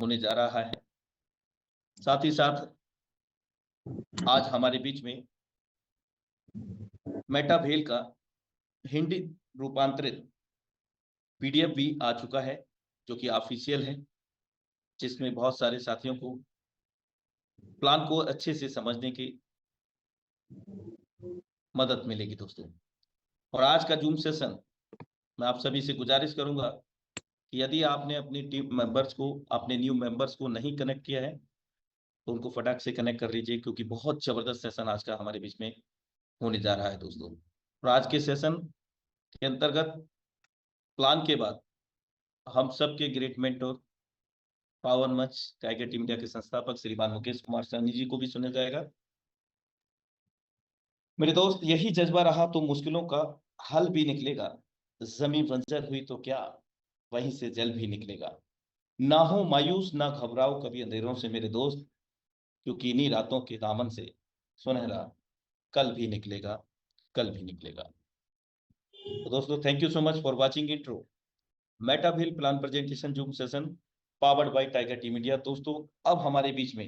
होने जा रहा है। साथ ही साथ आज हमारे बीच में मेटाभेल का हिंदी रूपांतरित पीडीएफ भी आ चुका है, जो कि ऑफिशियल है, जिसमें बहुत सारे साथियों को प्लान को अच्छे से समझने की मदद मिलेगी दोस्तों। और आज का जूम सेशन मैं आप सभी से गुजारिश करूंगा कि यदि आपने अपनी टीम मेंबर्स को, अपने न्यू मेंबर्स को नहीं कनेक्ट किया है, तो उनको फटाक से कनेक्ट कर लीजिए, क्योंकि बहुत जबरदस्त सेशन आज का हमारे बीच में होने जा रहा है दोस्तों। और आज के सेशन के अंतर्गत प्लान के बाद हम सबके ग्रेट मेंटर पावर मंच टाइगर टीम इंडिया के संस्थापक श्रीमान मुकेश कुमार सहनी जी को भी सुना जाएगा। मेरे दोस्त, यही जज्बा रहा तो मुश्किलों का हल भी निकलेगा। जमीन बंजर हुई तो क्या, वहीं से जल भी निकलेगा। ना हो मायूस ना घबराओ कभी अंधेरों से मेरे दोस्त, क्योंकि इन्हीं रातों के दामन से सुनहरा कल भी निकलेगा, कल भी निकलेगा। तो दोस्तों, thank you so much for watching intro मेटाभिल plan presentation Zoom session powered by Tiger Team India. दोस्तों, अब हमारे बीच में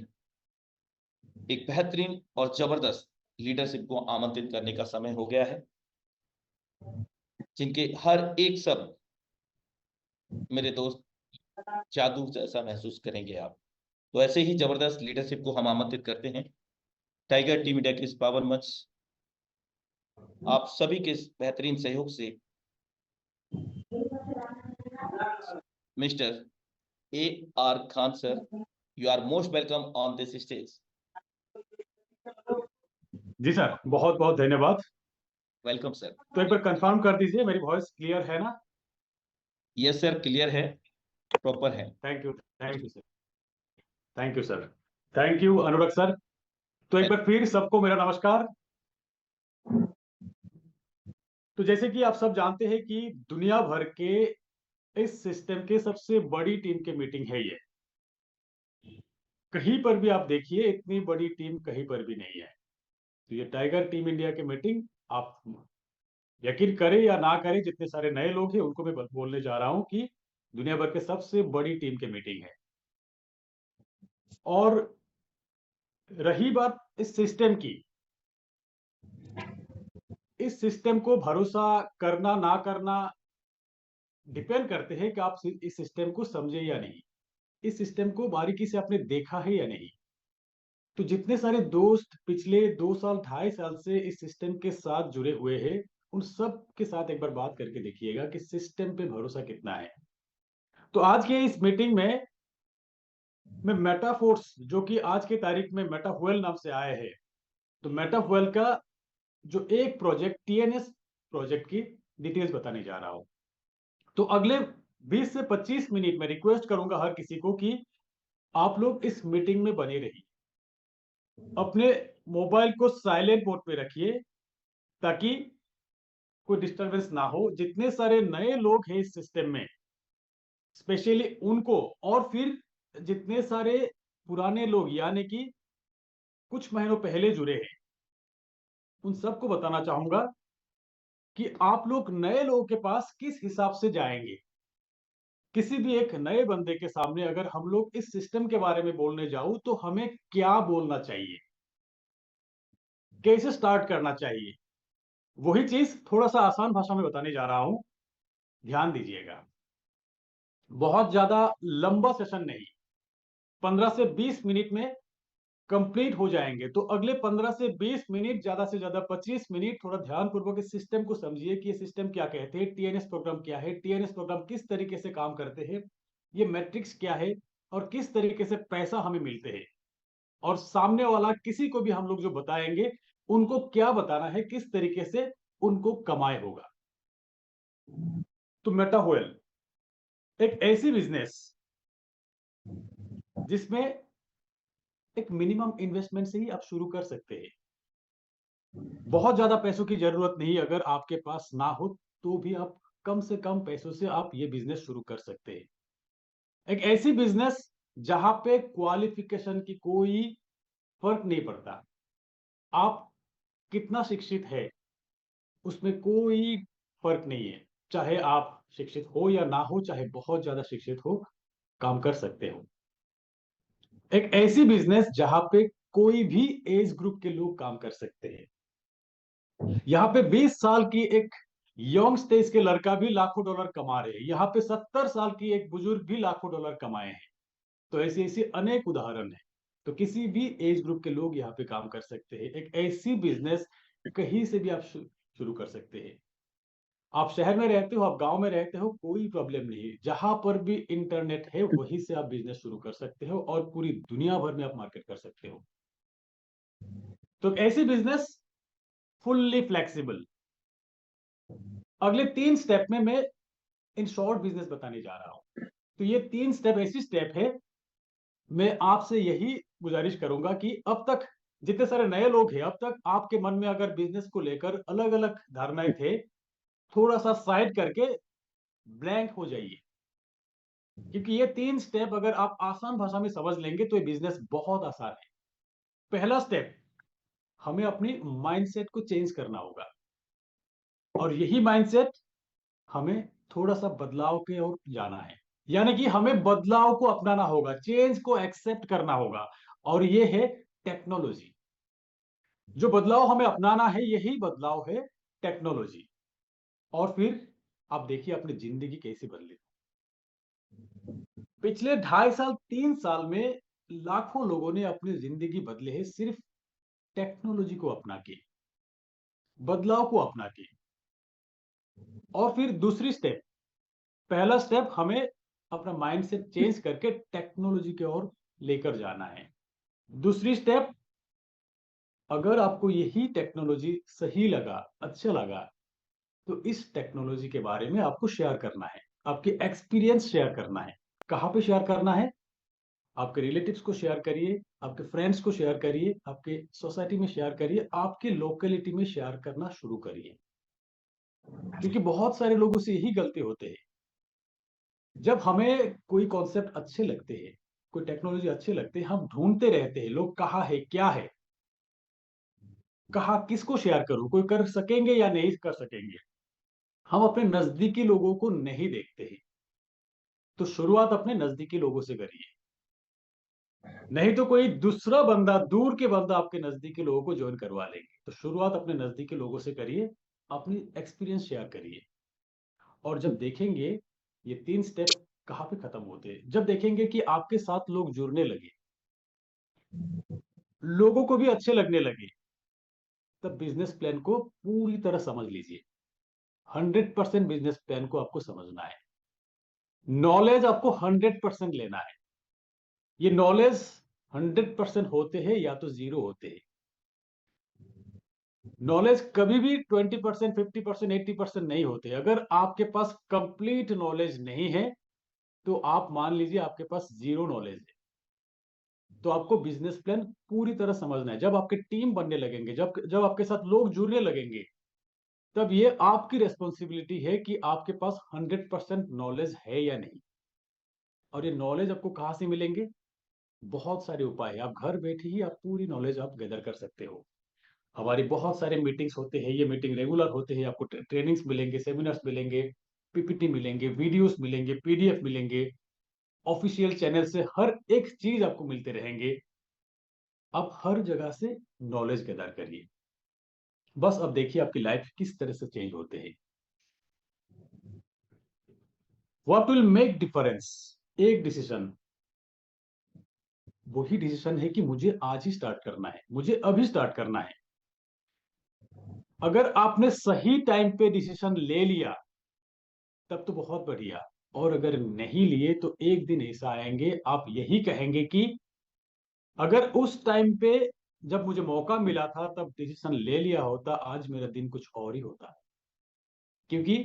एक बेहतरीन और जबरदस्त लीडरशिप को आमंत्रित करने का समय हो गया है, जिनके हर एक शब्द मेरे दोस्त जादू जैसा महसूस करेंगे आप। तो ऐसे ही जबरदस्त लीडरशिप को हम आमंत्रित करते हैं टाइगर टीम इंडिया के इस पावर मंच आप सभी के बेहतरीन सहयोग से mister A R Khan sir, you are most welcome on this stage. जी सर, बहुत बहुत धन्यवाद। Welcome sir. तो एक बार कंफर्म कर दीजिए मेरी वॉइस क्लियर है ना? यस सर, क्लियर है, प्रॉपर है। Thank you sir. Thank you sir. Thank you Anurag sir. तो एक बार फिर सबको मेरा नमस्कार। तो जैसे कि आप सब जानते हैं कि दुनिया भर के इस सिस्टम के सबसे बड़ी टीम की मीटिंग है ये। कहीं पर भी आप देखिए इतनी बड़ी टीम कहीं पर भी नहीं है। तो ये टाइगर टीम इंडिया की मीटिंग, आप यकीन करें या ना करें, जितने सारे नए लोग हैं उनको मैं बोलने जा रहा हूं कि दुनिया भर के सबसे बड़ी टीम की मीटिंग है। और रही बात इस सिस्टम की, इस सिस्टम को भरोसा करना ना करना डिपेंड करते हैं कि आप इस सिस्टम को समझे या नहीं, इस सिस्टम को बारीकी से आपने देखा है या नहीं। तो जितने सारे दोस्त पिछले 2 साल 2.5 साल से इस सिस्टम के साथ जुड़े हुए हैं, उन सब के साथ एक बार बात करके देखिएगा कि सिस्टम पे भरोसा कितना है। तो आज के इस मीटिंग में मैं मेटाफोर्स, जो कि आज की तारीख में मेटाफुएल नाम से आए हैं, तो मेटाफुएल का जो एक प्रोजेक्ट टीएनएस प्रोजेक्ट की डिटेल्स बताने जा रहा हूं। तो अगले 20 से 25 मिनट में रिक्वेस्ट करूंगा हर किसी को कि आप लोग इस मीटिंग में बने रहिए, अपने मोबाइल को साइलेंट मोड पे रखिए ताकि कोई डिस्टरबेंस ना हो। जितने सारे नए लोग हैं इस सिस्टम में, स्पेशली उनको, और फिर जितने सारे पुराने लोग यानी कि कुछ महीनों पहले जुड़े हैं, उन सबको बताना चाहूंगा कि आप लोग नए लोगों के पास किस हिसाब से जाएंगे। किसी भी एक नए बंदे के सामने अगर हम लोग इस सिस्टम के बारे में बोलने जाऊं तो हमें क्या बोलना चाहिए, कैसे स्टार्ट करना चाहिए, वही चीज थोड़ा सा आसान भाषा में बताने जा रहा हूं। ध्यान दीजिएगा, बहुत ज्यादा लंबा सेशन नहीं, 15 से 20 मिनट में कंप्लीट हो जाएंगे। तो अगले 15 से 20 मिनट, ज्यादा से ज्यादा 25 मिनट थोड़ा ध्यान पूर्वक इस सिस्टम को समझिए कि ये सिस्टम क्या कहते हैं, टीएनएस प्रोग्राम क्या है, टीएनएस प्रोग्राम किस तरीके से काम करते हैं, ये मैट्रिक्स क्या है, और किस तरीके से पैसा हमें मिलते हैं, और सामने वाला किसी को भी हम लोग जो बताएंगे उनको क्या बताना है, किस तरीके से उनको कमाए होगा। तो मेटाहोयल एक ऐसी बिजनेस जिसमें एक मिनिमम इन्वेस्टमेंट से ही आप शुरू कर सकते हैं। बहुत ज्यादा पैसों की जरूरत नहीं, अगर आपके पास ना हो तो भी आप कम से कम पैसों से आप ये बिजनेस शुरू कर सकते हैं। एक ऐसी बिजनेस जहां पे क्वालिफिकेशन की कोई फर्क नहीं पड़ता, आप कितना शिक्षित है उसमें कोई फर्क नहीं है। चाहे आप शिक्षित हो या ना हो, चाहे बहुत ज्यादा शिक्षित हो, काम कर सकते हो। एक ऐसी बिजनेस जहां पे कोई भी एज ग्रुप के लोग काम कर सकते हैं। यहाँ पे 20 साल की एक यंग स्टेज के लड़का भी लाखों डॉलर कमा रहे हैं, यहाँ पे 70 साल की एक बुजुर्ग भी लाखों डॉलर कमाए हैं। तो ऐसी ऐसी अनेक उदाहरण है। तो किसी भी एज ग्रुप के लोग यहाँ पे काम कर सकते हैं। एक ऐसी बिजनेस कहीं से भी आप शुरू कर सकते हैं। आप शहर में रहते हो, आप गांव में रहते हो, कोई प्रॉब्लम नहीं है। जहां पर भी इंटरनेट है वहीं से आप बिजनेस शुरू कर सकते हो और पूरी दुनिया भर में आप मार्केट कर सकते हो। तो ऐसी बिजनेस फुल्ली फ्लेक्सिबल। अगले 3 स्टेप में मैं इन शॉर्ट बिजनेस बताने जा रहा हूं। तो ये 3 स्टेप ऐसी स्टेप है, मैं आपसे यही गुजारिश करूंगा कि अब तक जितने सारे नए लोग हैं, अब तक आपके मन में अगर बिजनेस को लेकर अलग अलग धारणाएं थे, थोड़ा सा साइड करके ब्लैंक हो जाइए। क्योंकि ये 3 स्टेप अगर आप आसान भाषा में समझ लेंगे तो ये बिजनेस बहुत आसान है। पहला स्टेप, हमें अपनी माइंडसेट को चेंज करना होगा और यही माइंडसेट हमें थोड़ा सा बदलाव की ओर जाना है। यानी कि हमें बदलाव को अपनाना होगा, चेंज को एक्सेप्ट करना होगा। और ये है टेक्नोलॉजी। जो बदलाव हमें अपनाना है यही बदलाव है टेक्नोलॉजी। और फिर आप देखिए अपनी जिंदगी कैसे बदले। पिछले 2.5 साल 3 साल में लाखों लोगों ने अपनी जिंदगी बदले है, सिर्फ टेक्नोलॉजी को अपना के, बदलाव को अपना के। और फिर दूसरी स्टेप, पहला स्टेप हमें अपना माइंडसेट चेंज करके टेक्नोलॉजी की ओर लेकर जाना है। दूसरी स्टेप, अगर आपको यही टेक्नोलॉजी सही लगा, अच्छा लगा, तो इस टेक्नोलॉजी के बारे में आपको शेयर करना है, आपके एक्सपीरियंस शेयर करना है। कहां पे शेयर करना है? आपके रिलेटिव्स को शेयर करिए, आपके फ्रेंड्स को शेयर करिए, आपके सोसाइटी में शेयर करिए, आपके लोकेलिटी में शेयर करना शुरू करिए। क्योंकि बहुत सारे लोगों से यही गलती होते हैं। जब हमें कोई कॉन्सेप्ट अच्छे लगते हैं, कोई टेक्नोलॉजी अच्छे लगते हैं, हम ढूंढते रहते हैं लोग कहाँ है, क्या है, कहाँ किसको शेयर करूं, कोई कर सकेंगे या नहीं कर सकेंगे। हम अपने नजदीकी लोगों को नहीं देखते हैं। तो शुरुआत अपने नजदीकी लोगों से करिए। नहीं तो कोई दूसरा बंदा, दूर के बंदा आपके नजदीकी लोगों को ज्वाइन करवा लेंगे। तो शुरुआत अपने नजदीकी लोगों से करिए, अपनी एक्सपीरियंस शेयर करिए। और जब देखेंगे ये 3 स्टेप कहाँ पे खत्म होते हैं, जब देखेंगे कि आपके साथ लोग जुड़ने लगे, लोगों को भी अच्छे लगने लगे, तब बिजनेस प्लान को पूरी तरह समझ लीजिए। 100% बिजनेस प्लान को आपको समझना है। नॉलेज आपको 100% लेना है। ये नॉलेज 100% होते हैं या तो जीरो होते हैं। नॉलेज कभी भी 20%, 50%, 80% नहीं होते। अगर आपके पास कंप्लीट नॉलेज नहीं है तो आप मान लीजिए आपके पास जीरो नॉलेज है। तो आपको बिजनेस प्लान पूरी तरह समझना है। जब आपके टीम बनने लगेंगे, जब जब आपके साथ लोग जुड़ने लगेंगे, तब ये आपकी रेस्पॉन्सिबिलिटी है कि आपके पास 100% नॉलेज है या नहीं। और ये नॉलेज आपको कहाँ से मिलेंगे? बहुत सारे उपाय है। आप घर बैठे ही आप पूरी नॉलेज आप गैदर कर सकते हो। हमारी बहुत सारे मीटिंग्स होते हैं, ये मीटिंग रेगुलर होते हैं। आपको ट्रेनिंग्स मिलेंगे, सेमिनार्स मिलेंगे, पीपीटी मिलेंगे, वीडियोस मिलेंगे, पीडीएफ मिलेंगे। ऑफिशियल चैनल से हर एक चीज आपको मिलते रहेंगे। आप हर जगह से नॉलेज गैदर करिए। बस अब देखिए आपकी लाइफ किस तरह से चेंज होते हैं। What will make difference? एक डिसीजन, वही डिसीजन है कि मुझे आज ही स्टार्ट करना है, मुझे अभी स्टार्ट करना है। अगर आपने सही टाइम पे डिसीजन ले लिया तब तो बहुत बढ़िया। और अगर नहीं लिए तो एक दिन ऐसा आएंगे आप यही कहेंगे कि अगर उस टाइम पे जब मुझे मौका मिला था तब डिसीजन ले लिया होता, आज मेरा दिन कुछ और ही होता। क्योंकि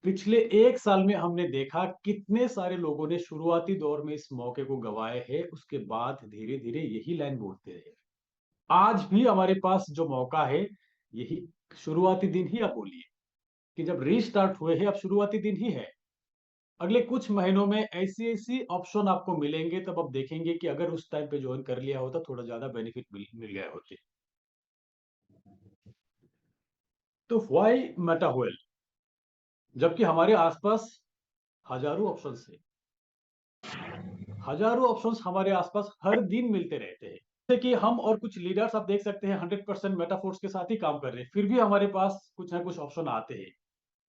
पिछले 1 साल में हमने देखा कितने सारे लोगों ने शुरुआती दौर में इस मौके को गंवाए है, उसके बाद धीरे धीरे यही लाइन बोलते रहे। आज भी हमारे पास जो मौका है, यही शुरुआती दिन ही आप बोलिए कि जब रीस्टार्ट हुए हैं, अब शुरुआती दिन ही है। अगले कुछ महीनों में ऐसी ऐसी ऑप्शन आपको मिलेंगे, तब आप देखेंगे कि अगर उस टाइम पे ज्वाइन कर लिया होता थोड़ा ज्यादा बेनिफिट मिल गए होते। तो व्हाई मेटा वेल, जबकि हमारे आसपास हजारों ऑप्शन है, हजारों ऑप्शंस हमारे आसपास हर दिन मिलते रहते हैं। जैसे कि हम और कुछ लीडर्स आप देख सकते हैं 100% मेटाफोर्स के साथ ही काम कर रहे हैं, फिर भी हमारे पास कुछ ना कुछ ऑप्शन आते हैं।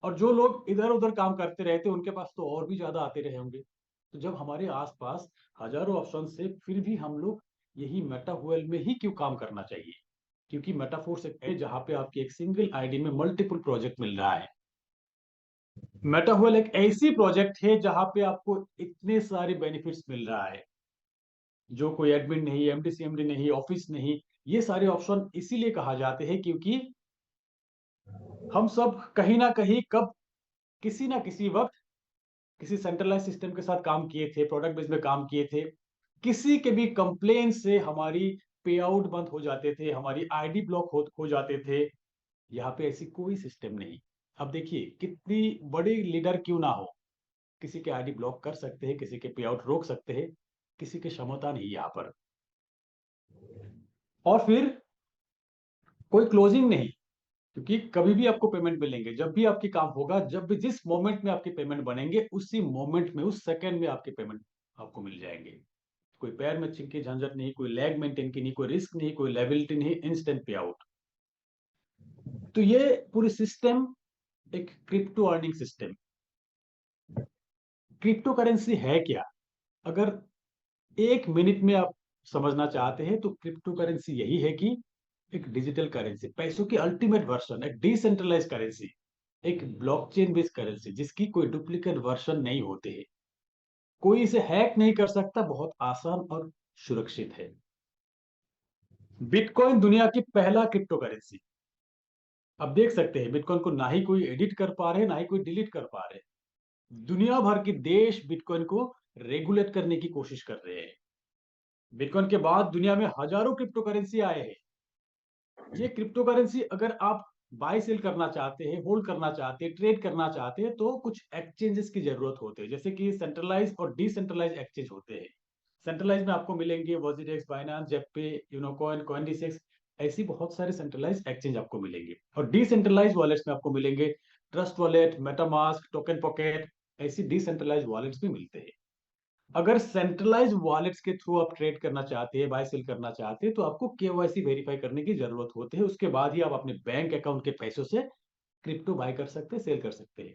और जो लोग इधर उधर काम करते रहते हैं उनके पास तो और भी ज्यादा आते रहे होंगे। तो जब हमारे आसपास हजारों ऑप्शन से फिर भी हम लोग यही मेटाहुएल में ही क्यों काम करना चाहिए? क्योंकि मेटाफोर्स एक है जहां पे आपकी एक सिंगल आईडी में मल्टीपल प्रोजेक्ट मिल रहा है। मेटाहुएल एक ऐसी प्रोजेक्ट है जहां पे आपको इतने सारे बेनिफिट्स मिल रहा है, जो कोई एडमिन नहीं, एमडी सीएमडी नहीं, ऑफिस नहीं। ये सारे ऑप्शन इसीलिए कहा जाते हैं क्योंकि हम सब कहीं ना कहीं कब किसी ना किसी वक्त किसी सेंट्रलाइज सिस्टम के साथ काम किए थे, प्रोडक्ट बेस में काम किए थे। किसी के भी कंप्लेन से हमारी पे आउट बंद हो जाते थे, हमारी आईडी ब्लॉक हो जाते थे। यहाँ पे ऐसी कोई सिस्टम नहीं। अब देखिए कितनी बड़ी लीडर क्यों ना हो, किसी के आईडी ब्लॉक कर सकते हैं, किसी के पे आउट रोक सकते हैं, किसी की क्षमता नहीं यहाँ पर। और फिर कोई क्लोजिंग नहीं, क्योंकि कभी भी आपको पेमेंट मिलेंगे, जब भी आपकी काम होगा, जब भी जिस मोमेंट में आपके पेमेंट बनेंगे, उसी मोमेंट में उस सेकंड में आपके पेमेंट आपको मिल जाएंगे। कोई पैर में की झंझट नहीं, कोई लैग मेंटेन की नहीं, कोई रिस्क नहीं, कोई लायबिलिटी नहीं, इंस्टेंट पे आउट। तो ये पूरी सिस्टम एक crypto earning system. Crypto currency है क्या? अगर 1 मिनट में आप समझना चाहते हैं तो क्रिप्टो करेंसी यही है कि एक डिजिटल करेंसी, पैसों की अल्टीमेट वर्जन, एक डिसेंट्रलाइज करेंसी, एक ब्लॉकचेन बेस्ड करेंसी जिसकी कोई डुप्लीकेट वर्जन नहीं होते हैं। कोई इसे हैक नहीं कर सकता, बहुत आसान और सुरक्षित है। बिटकॉइन दुनिया की पहला क्रिप्टो करेंसी। अब देख सकते हैं बिटकॉइन को ना ही कोई एडिट कर पा रहे, ना ही कोई डिलीट कर पा रहे। दुनिया भर के देश बिटकॉइन को रेगुलेट करने की कोशिश कर रहे हैं। बिटकॉइन के बाद दुनिया में हजारों क्रिप्टो करेंसी आए हैं। ये क्रिप्टो करेंसी अगर आप बाय सेल करना चाहते हैं, होल्ड करना चाहते हैं, ट्रेड करना चाहते हैं तो कुछ एक्सचेंजेस की जरूरत होती है, जैसे कि सेंट्रलाइज और डिसेंट्रलाइज एक्सचेंज होते हैं। सेंट्रलाइज में आपको मिलेंगे वॉजिडेक्स, बाइनांस, जेपे, यूनोकॉइन, कॉइनडिसेक्स, ऐसी बहुत सारे सेंट्रलाइज एक्सचेंज आपको मिलेंगे। और डिसेंट्रलाइज वॉलेट्स में आपको मिलेंगे trust wallet, MetaMask, token pocket, ऐसी डिसेंट्रलाइज वॉलेट्स भी मिलते हैं। अगर सेंट्रलाइज वॉलेट्स के थ्रू आप ट्रेड करना चाहते हैं, बाय सेल करना चाहते हैं, तो आपको केवाईसी वेरीफाई करने की जरूरत होती है। उसके बाद ही आप अपने बैंक अकाउंट के पैसों से क्रिप्टो बाय कर सकते हैं, सेल कर सकते हैं।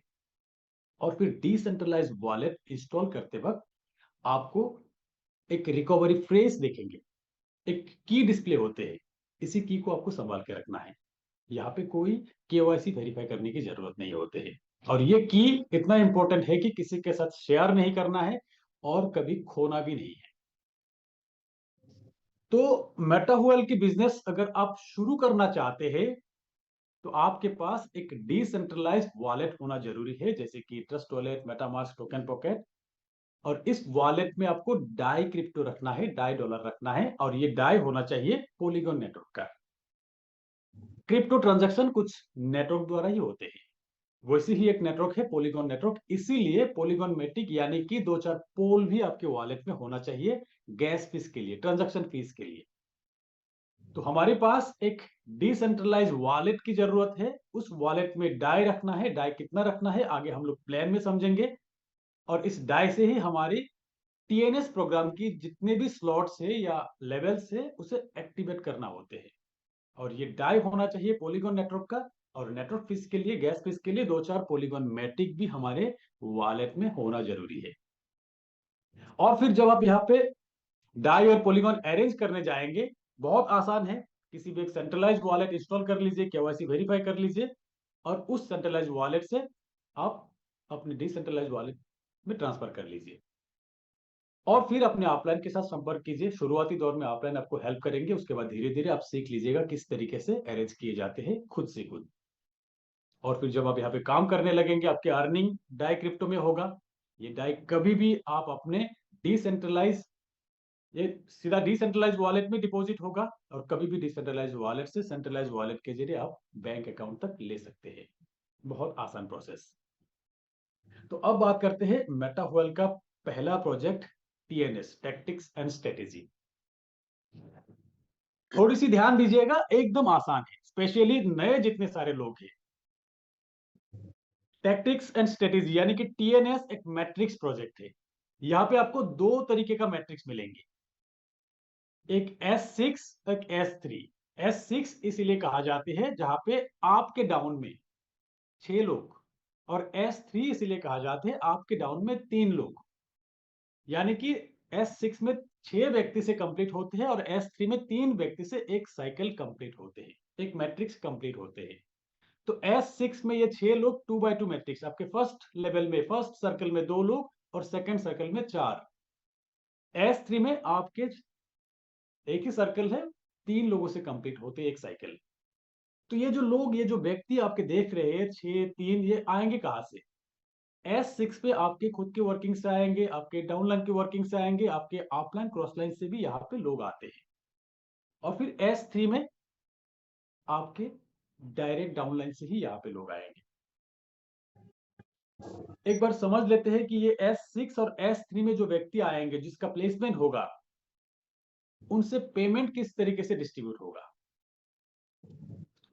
और फिर डिसेंट्रलाइज वॉलेट इंस्टॉल करते वक्त आपको एक रिकवरी फ्रेज देखेंगे, एक की डिस्प्ले होते हैं। इसी की को आपको संभाल के रखना है। यहाँ पे कोई केवाईसी वेरीफाई करने की जरूरत नहीं होते है। और ये की इतना इंपॉर्टेंट है कि किसी के साथ शेयर नहीं करना है और कभी खोना भी नहीं है। तो मेटाहुएल की बिजनेस अगर आप शुरू करना चाहते हैं तो आपके पास एक डिसेंट्रलाइज्ड वॉलेट होना जरूरी है, जैसे कि trust wallet, MetaMask, token pocket. और इस वॉलेट में आपको डाई क्रिप्टो रखना है, डाई डॉलर रखना है, और ये डाई होना चाहिए पॉलीगॉन नेटवर्क का। क्रिप्टो ट्रांजैक्शन कुछ नेटवर्क द्वारा ही होते हैं, वैसे ही एक नेटवर्क है पॉलीगॉन नेटवर्क। इसीलिए पॉलीगॉन मेटिक यानी कि 2-4 पोल भी आपके वॉलेट में होना चाहिए, गैस फीस के लिए, ट्रांजैक्शन फीस के लिए। तो हमारे पास एक डिसेंट्रलाइज वॉलेट की जरूरत है। उस वॉलेट में डाई रखना है, डाई कितना रखना है आगे हम लोग प्लान में समझेंगे। और इस डाई से ही हमारी टीएनएस प्रोग्राम की जितने भी स्लॉट्स है या लेवल्स है उसे एक्टिवेट करना होते हैं। और ये डाई होना चाहिए पॉलीगॉन नेटवर्क का। और नेटवर्क फीस के लिए, गैस फीस के लिए 2-4 पॉलीगॉन मैटिक भी हमारे वॉलेट में होना जरूरी है। और फिर जब आप यहाँ पे डाई और पॉलीगॉन अरेंज करने जाएंगे, बहुत आसान है। किसी भी एक सेंट्रलाइज वॉलेट इंस्टॉल कर लीजिए, केवाईसी वेरीफाई कर लीजिए, और उस सेंट्रलाइज वॉलेट से आप अपने डिसेंट्रलाइज वॉलेट में ट्रांसफर कर लीजिए। और फिर अपने अपलाइन के साथ संपर्क कीजिए। शुरुआती दौर में अपलाइन आपको हेल्प करेंगे, उसके बाद धीरे धीरे आप सीख लीजिएगा किस तरीके से अरेंज किए जाते हैं खुद से खुद। और फिर जब आप यहाँ पे काम करने लगेंगे, आपके अर्निंग डाई क्रिप्टो में होगा। ये डाई कभी भी आप अपने डिसेंट्रलाइज, ये सीधा डिसेंट्रलाइज वॉलेट में डिपॉजिट होगा, और कभी भी डिसेंट्रलाइज वॉलेट से सेंट्रलाइज वॉलेट के जरिए आप बैंक अकाउंट तक ले सकते हैं। बहुत आसान प्रोसेस। तो अब बात करते हैं मेटाहुएल का पहला project, TNS, tactics and strategy. थोड़ी सी ध्यान दीजिएगा, एकदम आसान है, स्पेशली नए जितने सारे लोग हैं। टैक्टिक्स एंड स्ट्रेटेजी यानी कि टीएनएस एक मैट्रिक्स प्रोजेक्ट है। यहाँ पे आपको दो तरीके का मैट्रिक्स मिलेंगे, एक S6 एक S3। S6 इसीलिए कहा जाते हैं जहां पे आपके डाउन में 6 लोग, और S3 इसीलिए कहा जाते हैं आपके डाउन में 3 लोग। यानी कि S6 में 6 व्यक्ति से कंप्लीट होते हैं और S3 में 3 व्यक्ति से एक साइकिल कंप्लीट होते हैं, एक मैट्रिक्स कंप्लीट होते हैं। तो S6 में ये 6 लोग 2x2 मैट्रिक्स, आपके फर्स्ट लेवल में फर्स्ट सर्कल में 2 लोग और सेकंड सर्कल में 4। S3 में आपके एक ही सर्कल है, 3 लोगों से कंप्लीट होते हैं एक साइकिल। तो ये जो लोग, ये जो व्यक्ति आपके देख रहे हैं 6 3, ये आएंगे कहां से? S6 पे आपके खुद के वर्किंग से आएंगे, आपके डाउनलाइन के वर्किंग से आएंगे, आपके अपलाइन क्रॉसलाइन से भी यहाँ पे लोग आते हैं। और फिर S3 में आपके डायरेक्ट डाउनलाइन से ही यहाँ पे लोग आएंगे। एक बार समझ लेते हैं कि ये S6 और S3 में जो व्यक्ति आएंगे, जिसका प्लेसमेंट होगा, उनसे पेमेंट किस तरीके से डिस्ट्रीब्यूट होगा।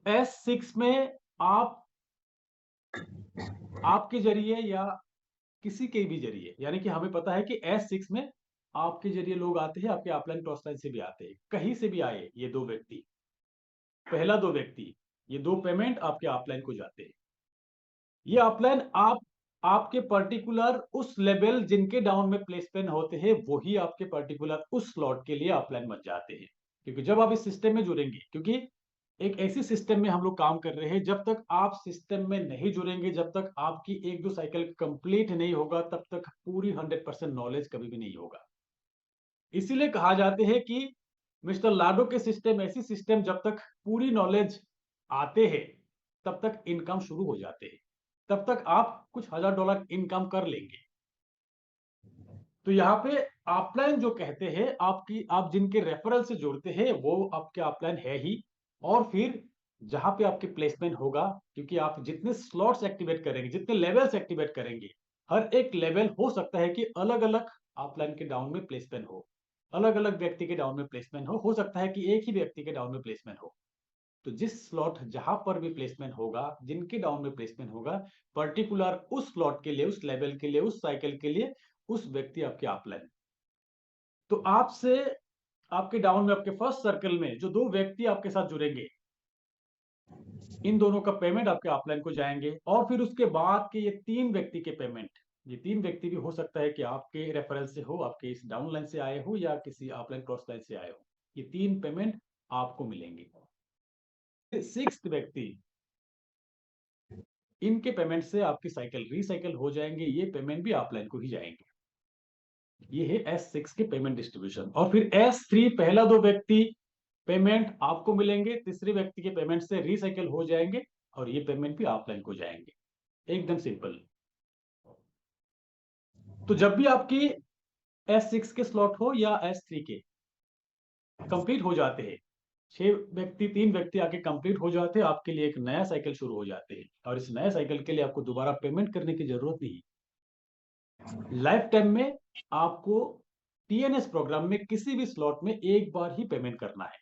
S6 में आप आपके जरिए या किसी के भी जरिए, यानी कि हमें पता है कि S6 में आपके जरिए लोग आते हैं, आपके अपलाइन क्रॉसलाइन से भी आते हैं, कहीं से भी आए ये दो व्यक्ति, पहला दो व्यक्ति, ये दो पेमेंट आपके अपलाइन को जाते हैं। ये अपलाइन आपके पर्टिकुलर उस लेवल जिनके डाउन में प्लेसमेंट होते हैं, वही आपके पर्टिकुलर उस स्लॉट के लिए अपलाइन बन जाते हैं। क्योंकि जब आप इस सिस्टम में जुड़ेंगे, क्योंकि एक ऐसी सिस्टम में हम लोग काम कर रहे हैं, जब तक आप सिस्टम में नहीं जुड़ेंगे, जब तक आपकी एक दो साइकिल कंप्लीट नहीं होगा, तब तक पूरी 100% नॉलेज कभी भी नहीं होगा। इसीलिए कहा जाते हैं कि मिस्टर लाडो के सिस्टम, ऐसी सिस्टम जब तक पूरी नॉलेज आते हैं तब तक इनकम शुरू हो जाते हैं, तब तक आप कुछ $1000 इनकम कर लेंगे। तो यहाँ पे अपलाइन जो कहते हैं, आप जिनके रेफरल से जुड़ते हैं वो आपके अपलाइन है ही। और फिर जहां पे आपके प्लेसमेंट होगा, क्योंकि आप जितने स्लॉट्स एक्टिवेट करेंगे, जितने लेवल्स एक्टिवेट करेंगे, हर एक लेवल हो सकता है कि अलग अलग अपलाइन के डाउन में प्लेसमेंट हो, अलग अलग व्यक्ति के डाउन में प्लेसमेंट हो सकता है कि एक ही व्यक्ति के डाउन में प्लेसमेंट हो। तो जिस स्लॉट जहां पर भी प्लेसमेंट होगा, जिनके डाउन में प्लेसमेंट होगा, पर्टिकुलर उस स्लॉट के लिए, उस लेवल के लिए, उस साइकिल के लिए उस व्यक्ति आपके अपलाइन। तो आपसे आपके डाउन में, आपके फर्स्ट सर्कल में जो दो व्यक्ति आपके साथ जुड़ेंगे, इन दोनों का पेमेंट आपके अपलाइन को जाएंगे। और फिर उसके बाद के ये 3 व्यक्ति के पेमेंट, ये 3 व्यक्ति भी हो सकता है कि आपके रेफरल से हो, आपके इस डाउनलाइन से आए हो या किसी अपलाइन क्रॉस लाइन से आए हो, ये 3 पेमेंट आपको मिलेंगे। 6th व्यक्ति, इनके पेमेंट से आपकी साइकिल रिसाइकिल हो जाएंगे, ये पेमेंट भी अपलाइन को ही जाएंगे। ये है S6 के पेमेंट डिस्ट्रीब्यूशन। और फिर S3, पहला दो व्यक्ति पेमेंट आपको मिलेंगे, तीसरे व्यक्ति के पेमेंट से रिसाइकिल हो जाएंगे और ये पेमेंट भी अपलाइन को जाएंगे। एकदम सिंपल। तो जब भी आपकी S6 के स्लॉट हो या S3 के कंप्लीट हो जाते हैं, 6 व्यक्ति 3 व्यक्ति आके कंप्लीट हो जाते हैं, आपके लिए एक नया साइकिल शुरू हो जाते हैं। और इस नए साइकिल के लिए आपको दोबारा पेमेंट करने की जरूरत नहीं। लाइफ टाइम में आपको TNS प्रोग्राम में किसी भी स्लॉट में एक बार ही पेमेंट करना है,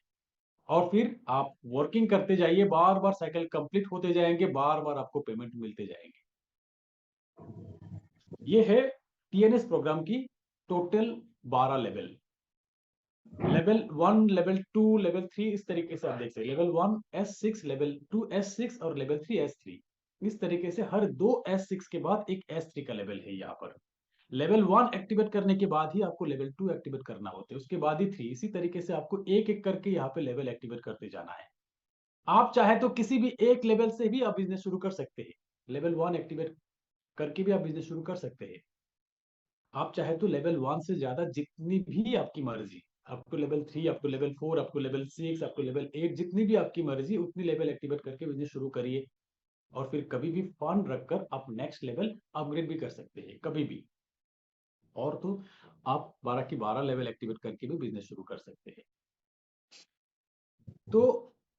और फिर आप वर्किंग करते जाइए, बार बार साइकिल कंप्लीट होते जाएंगे, बार बार आपको पेमेंट मिलते जाएंगे। ये है TNS प्रोग्राम की total 12 level. Level 1, level 2, level 3, इस तरीके से आप देख सकते हैं। लेवल 1 S6, लेवल 2 S6 और लेवल 3 S3। इस तरीके से हर दो S6 के बाद एक S3 का लेवल है। यहाँ पर लेवल 1 एक्टिवेट करने के बाद ही आपको लेवल 2 एक्टिवेट करना होता है, उसके बाद ही 3। इसी तरीके से आपको एक एक करके यहाँ पे लेवल एक्टिवेट करते जाना है। आप चाहे तो किसी भी एक लेवल से भी आप बिजनेस शुरू कर सकते हैं। लेवल 1 एक्टिवेट करके भी आप बिजनेस शुरू कर सकते हैं। आप चाहे तो लेवल 1 से ज्यादा, जितनी भी आपकी मर्जी, आपको लेवल 3, आपको लेवल 4, आपको लेवल 6, आपको लेवल 8, जितनी भी आपकी मर्जी उतनी लेवल एक्टिवेट करके बिजनेस शुरू करिए। और फिर कभी भी फंड रखकर आप नेक्स्ट लेवल अपग्रेड भी कर सकते हैं, कभी भी। और तो आप 12 की 12 लेवल एक्टिवेट करके भी बिजनेस शुरू कर सकते हैं। तो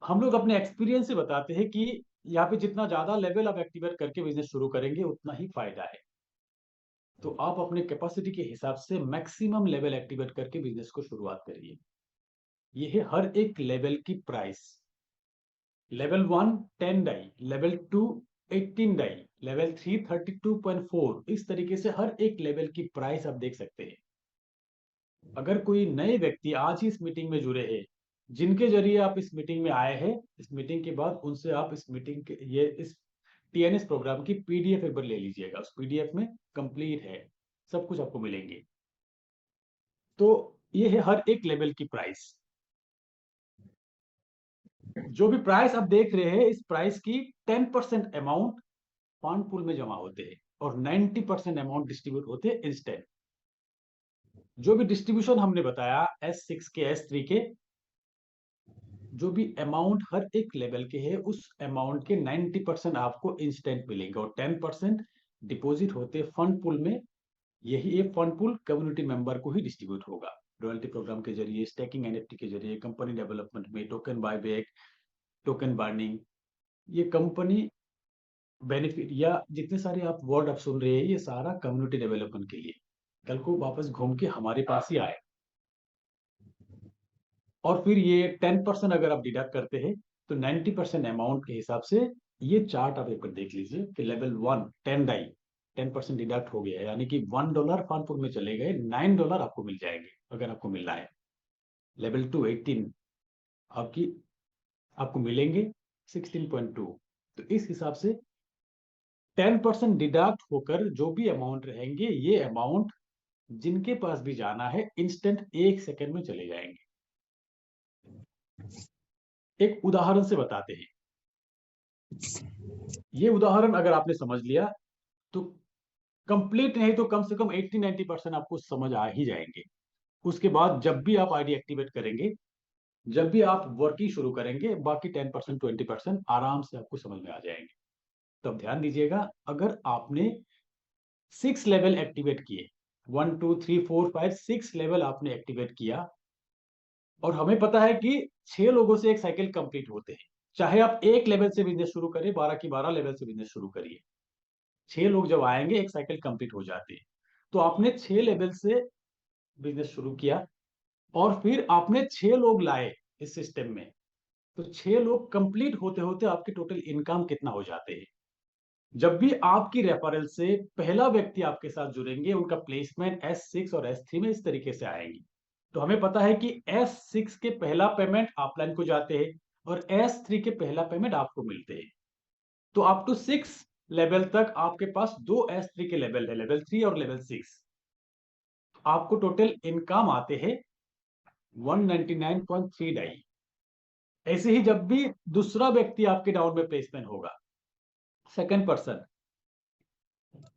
हम लोग अपने एक्सपीरियंस से बताते हैं कि यहाँ पे जितना ज्यादा लेवल आप एक्टिवेट करके बिजनेस शुरू करेंगे, उतना ही फायदा है। तो आप अपने कैपेसिटी के हिसाब से मैक्सिमम लेवल एक्टिवेट करके बिजनेस को शुरुआत करिए। ये है हर एक लेवल की प्राइस। लेवल 1 10 डाई, लेवल 2 18 डाई, लेवल 3 32.4, इस तरीके से हर एक लेवल की प्राइस आप देख सकते हैं। अगर कोई नए व्यक्ति आज ही इस मीटिंग में जुड़े हैं, जिनके जरिए आप इस मीटिंग में आए हैं, इस मीटिंग के बाद उनसे आप इस मीटिंग के इस टीएनएस प्रोग्राम की पीडीएफ एक बार ले लीजिएगा। उस पीडीएफ में कंप्लीट है, सब कुछ आपको मिलेंगे। तो ये है हर एक लेवल की प्राइस। जो भी प्राइस आप देख रहे हैं, इस प्राइस की 10% अमाउंट फंड पूल में जमा होते हैं और 90% अमाउंट डिस्ट्रीब्यूट होते हैं इंस्टेंट। जो भी डिस्ट्रीब्यूशन हमने बताया S6 के, S3 के, जो भी अमाउंट हर एक लेवल के है, उस अमाउंट के 90% आपको इंस्टेंट मिलेंगे और 10% डिपॉजिट होते फंड पूल में। यही ये फंड पूल कम्युनिटी मेंबर को ही डिस्ट्रीब्यूट होगा, रॉयल्टी प्रोग्राम के जरिए, स्टेकिंग एनएफटी के जरिए, कंपनी डेवलपमेंट में, टोकन बायबैक, टोकन बर्निंग, ये कंपनी बेनिफिट या जितने सारे आप वर्ड आप सुन रहे हैं, ये सारा कम्युनिटी डेवलपमेंट के लिए कल को वापस घूम के हमारे पास ही आए। और फिर ये 10% अगर आप डिडक्ट करते हैं तो 90% अमाउंट के हिसाब से ये चार्ट आप एक बार देख लीजिए कि लेवल 1 10 डाई 10% डिडक्ट हो गया है, यानी कि $1 फनपुर में चले गए, $9 आपको मिल जाएंगे अगर आपको मिलना है। लेवल 2 18 आपको मिलेंगे 16.2। तो इस हिसाब से 10% डिडक्ट होकर जो भी अमाउंट रहेंगे, ये अमाउंट जिनके पास भी जाना है इंस्टेंट 1 सेकंड में चले जाएंगे। एक उदाहरण से बताते हैं। ये उदाहरण अगर आपने समझ लिया तो कंप्लीट नहीं तो कम से कम 80-90% आपको समझ आ ही जाएंगे। उसके बाद जब भी आप आईडी एक्टिवेट करेंगे, जब भी आप वर्किंग शुरू करेंगे, बाकी 10% 20% आराम से आपको समझ में आ जाएंगे। तो अब ध्यान दीजिएगा, अगर आपने 6 लेवल एक्टिवेट किए, 1 2 3 4 5 6 लेवल आपने एक्टिवेट किया, और हमें पता है कि 6 लोगों से एक साइकिल कंप्लीट होते हैं। चाहे आप एक लेवल से बिजनेस शुरू करें, 12 की 12 लेवल से बिजनेस शुरू करिए, 6 लोग जब आएंगे एक साइकिल कंप्लीट हो जाती है। तो आपने 6 लेवल से बिजनेस शुरू किया और फिर आपने 6 लोग लाए इस सिस्टम में, तो 6 लोग कंप्लीट होते होते आपकी टोटल इनकम कितना हो जाते हैं। जब भी आपकी रेफरल से पहला व्यक्ति आपके साथ जुड़ेंगे, उनका प्लेसमेंट S6 और S3 में इस तरीके से आएंगी। तो हमें पता है कि S6 के पहला पेमेंट अपलाइन को जाते हैं और S3 के पहला पेमेंट आपको मिलते हैं। तो अप टू 6 लेवल तक आपके पास 2 S3 के लेवल है, लेवल 3 और लेवल 6। आपको टोटल इनकम आते हैं 199.3 डाई। ऐसे ही जब भी दूसरा व्यक्ति आपके डाउन में प्लेसमेंट होगा, सेकंड पर्सन,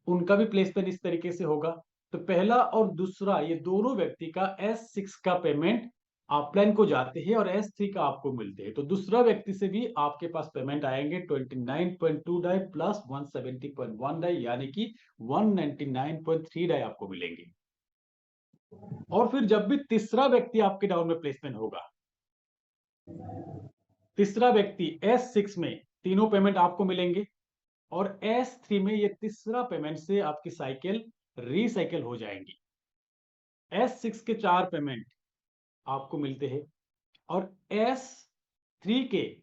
उनका भी प्लेसमेंट इस तरीके से होगा। तो पहला और दूसरा ये दोनों व्यक्ति का S6 का पेमेंट अपलाइन को जाते हैं और S3 का आपको मिलते हैं। तो दूसरा व्यक्ति से भी आपके पास पेमेंट आएंगे 29.2 डाई प्लस 170.1 डाई, यानी कि 199.3 डाई आपको मिलेंगे। और फिर जब भी तीसरा व्यक्ति आपके डाउन में प्लेसमेंट होगा, तीसरा व्यक्ति S6 में तीनों पेमेंट आपको मिलेंगे और S3 में ये तीसरा पेमेंट से आपकी साइकिल रीसाइकिल हो जाएंगी। S6 के 4 पेमेंट आपको मिलते हैं और S3 के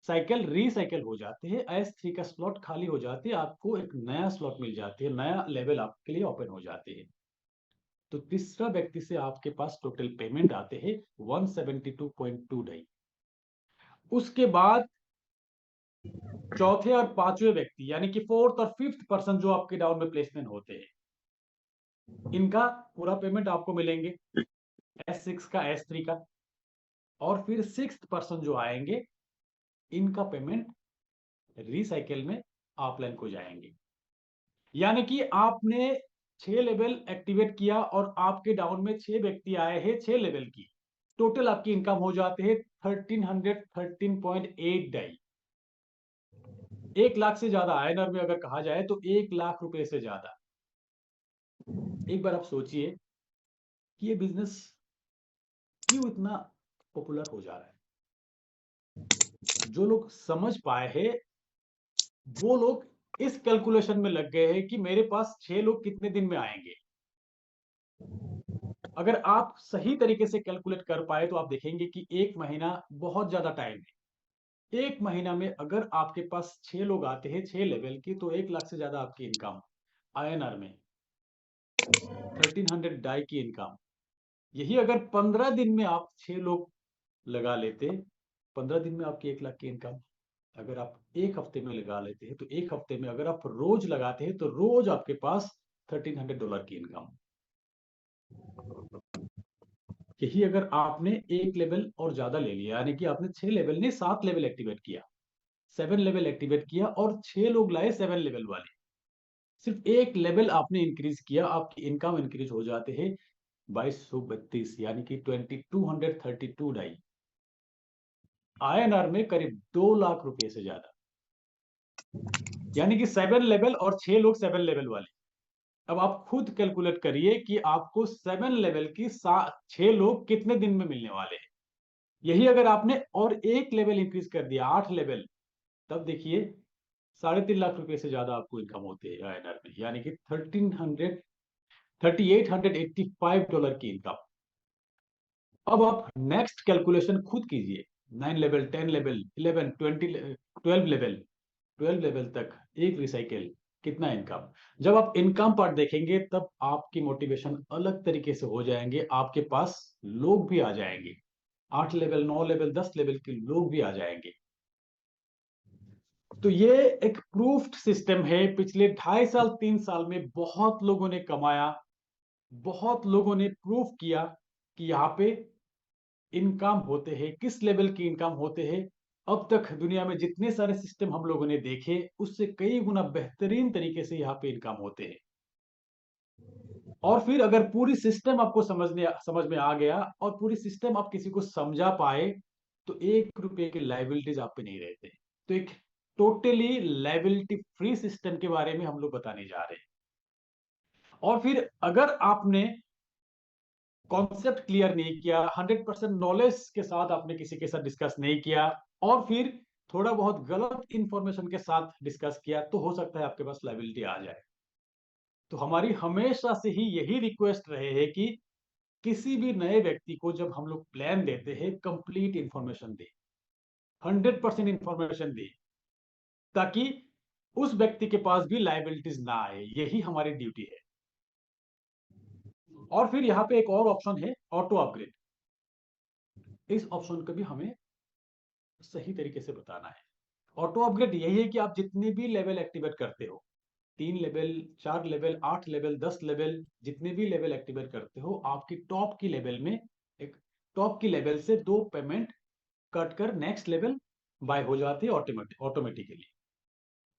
साइकिल रीसाइकिल हो जाते हैं। S3 का स्लॉट खाली हो जाती है, आपको एक नया स्लॉट मिल जाती है, नया लेवल आपके लिए ओपन हो जाते हैं। तो तीसरा व्यक्ति से आपके पास टोटल पेमेंट आते हैं 172.2 डाई। उसके बाद चौथे और पांचवें व्यक्ति यानी कि फोर्थ और फिफ्थ पर्सन जो आपके डाउन में प्लेसमेंट होते हैं, इनका पूरा पेमेंट आपको मिलेंगे, S6 का, S3 का। और फिर सिक्स्थ पर्सन जो आएंगे, इनका पेमेंट रिसाइकिल में अपलाइन को जाएंगे। यानी कि आपने 6 लेवल एक्टिवेट किया और आपके डाउन में 6 व्यक्ति आए हैं 6 लेवल की, टोटल आपकी इनकम हो जाते हैं 1313.8 डाई। 1 लाख से ज्यादा आयनर में अगर कहा जाए तो 1 लाख रुपए से ज्यादा। एक बार आप सोचिए कि ये बिजनेस क्यों इतना पॉपुलर हो जा रहा है। जो लोग समझ पाए हैं, वो लोग इस कैलकुलेशन में लग गए हैं कि मेरे पास 6 लोग कितने दिन में आएंगे। अगर आप सही तरीके से कैलकुलेट कर पाए तो आप देखेंगे कि 1 महीना बहुत ज्यादा टाइम है। एक महीना में अगर आपके पास 6 लोग आते हैं 6 लेवल की, तो 1 लाख से ज़्यादा आपकी इनकम आईएनआर में, 1300 डाई की इनकम। यही अगर 15 दिन में आप 6 लोग लगा लेते, 15 दिन में आपकी 1 लाख की इनकम। अगर आप 1 हफ्ते में लगा लेते हैं, तो 1 हफ्ते में अगर आप रोज लगाते हैं, तो रोज आपके पास $1300 की इनकम। यही अगर आपने 1 लेवल और ज़्यादा ले लिया, यानी कि आपने 6 लेवल नहीं 7 लेवल एक्टिवेट किया, 7 लेवल एक्टिवेट किया और 6 लोग लाए 7 लेवल वाले। सिर्फ 1 लेवल आपने इंक्रीज किया, आपकी इनकम इंक्रीज हो जाते हैं 2232, यानी कि 2232 डाई। आईएनआर में करीब 2 लाख रुपए से ज्यादा, यानी कि 7 लेवल और 6 लोग 7 लेवल वाले। अब आप खुद कैलकुलेट करिए कि आपको 7 लेवल की 6 लोग कितने दिन में मिलने वाले हैं। यही अगर आपने और 1 लेवल इंक्रीज कर दिया 8 लेवल, तब देखिए 3.5 लाख रुपए से ज्यादा आपको इनकम होते हैं आईएनआर में, यानी कि $3885 की इनकम। अब आप नेक्स्ट कैलकुलेशन खुद कीजिए, 9 लेवल 10 लेवल 11 20 12 लेवल 12 लेवल तक एक रिसाइकिल, कितना इनकम। जब आप इनकम पार्ट देखेंगे तब आपकी मोटिवेशन अलग तरीके से हो जाएंगे, आपके पास लोग भी आ जाएंगे, 8 लेवल 9 लेवल 10 लेवल के लोग भी आ जाएंगे। तो ये एक प्रूफ्ड सिस्टम है, पिछले 2.5 साल 3 साल में बहुत लोगों ने कमाया, बहुत लोगों ने प्रूफ किया कि यहाँ पे इनकम होते हैं, किस लेवल की इनकम होते हैं। अब तक दुनिया में जितने सारे सिस्टम हम लोगों ने देखे, उससे कई गुना बेहतरीन तरीके से यहाँ पे इनकम होते हैं। और फिर अगर पूरी सिस्टम आपको समझ में आ गया और पूरी सिस्टम आप किसी को समझा पाए, तो 1 रुपए के लाइबिलिटीज आप पे नहीं रहते। तो एक टोटली लाइबिलिटी फ्री सिस्टम के बारे में हम लोग बताने जा रहे हैं। और फिर अगर आपने कॉन्सेप्ट क्लियर नहीं किया, 100% नॉलेज के साथ आपने किसी के साथ डिस्कस नहीं किया, और फिर थोड़ा बहुत गलत इंफॉर्मेशन के साथ डिस्कस किया, तो हो सकता है आपके पास लाइबिलिटी आ जाए। तो हमारी हमेशा से ही यही रिक्वेस्ट रहे है कि किसी भी नए व्यक्ति को जब हम लोग प्लान देते हैं, कंप्लीट इंफॉर्मेशन दे, 100% इंफॉर्मेशन दे, ताकि उस व्यक्ति के पास भी लाइबिलिटीज ना आए। यही हमारी ड्यूटी है। और फिर यहाँ पे एक और ऑप्शन है, ऑटो अपग्रेड। इस ऑप्शन को भी हमें सही तरीके से बताना है। ऑटो अपग्रेड यही है कि आप जितने भी लेवल एक्टिवेट करते हो, 3 लेवल 4 लेवल 8 लेवल 10 लेवल, जितने भी लेवल एक्टिवेट करते हो, आपकी टॉप की लेवल में एक टॉप की लेवल से 2 पेमेंट कट कर नेक्स्ट लेवल बाय हो जाती है ऑटोमेटिकली।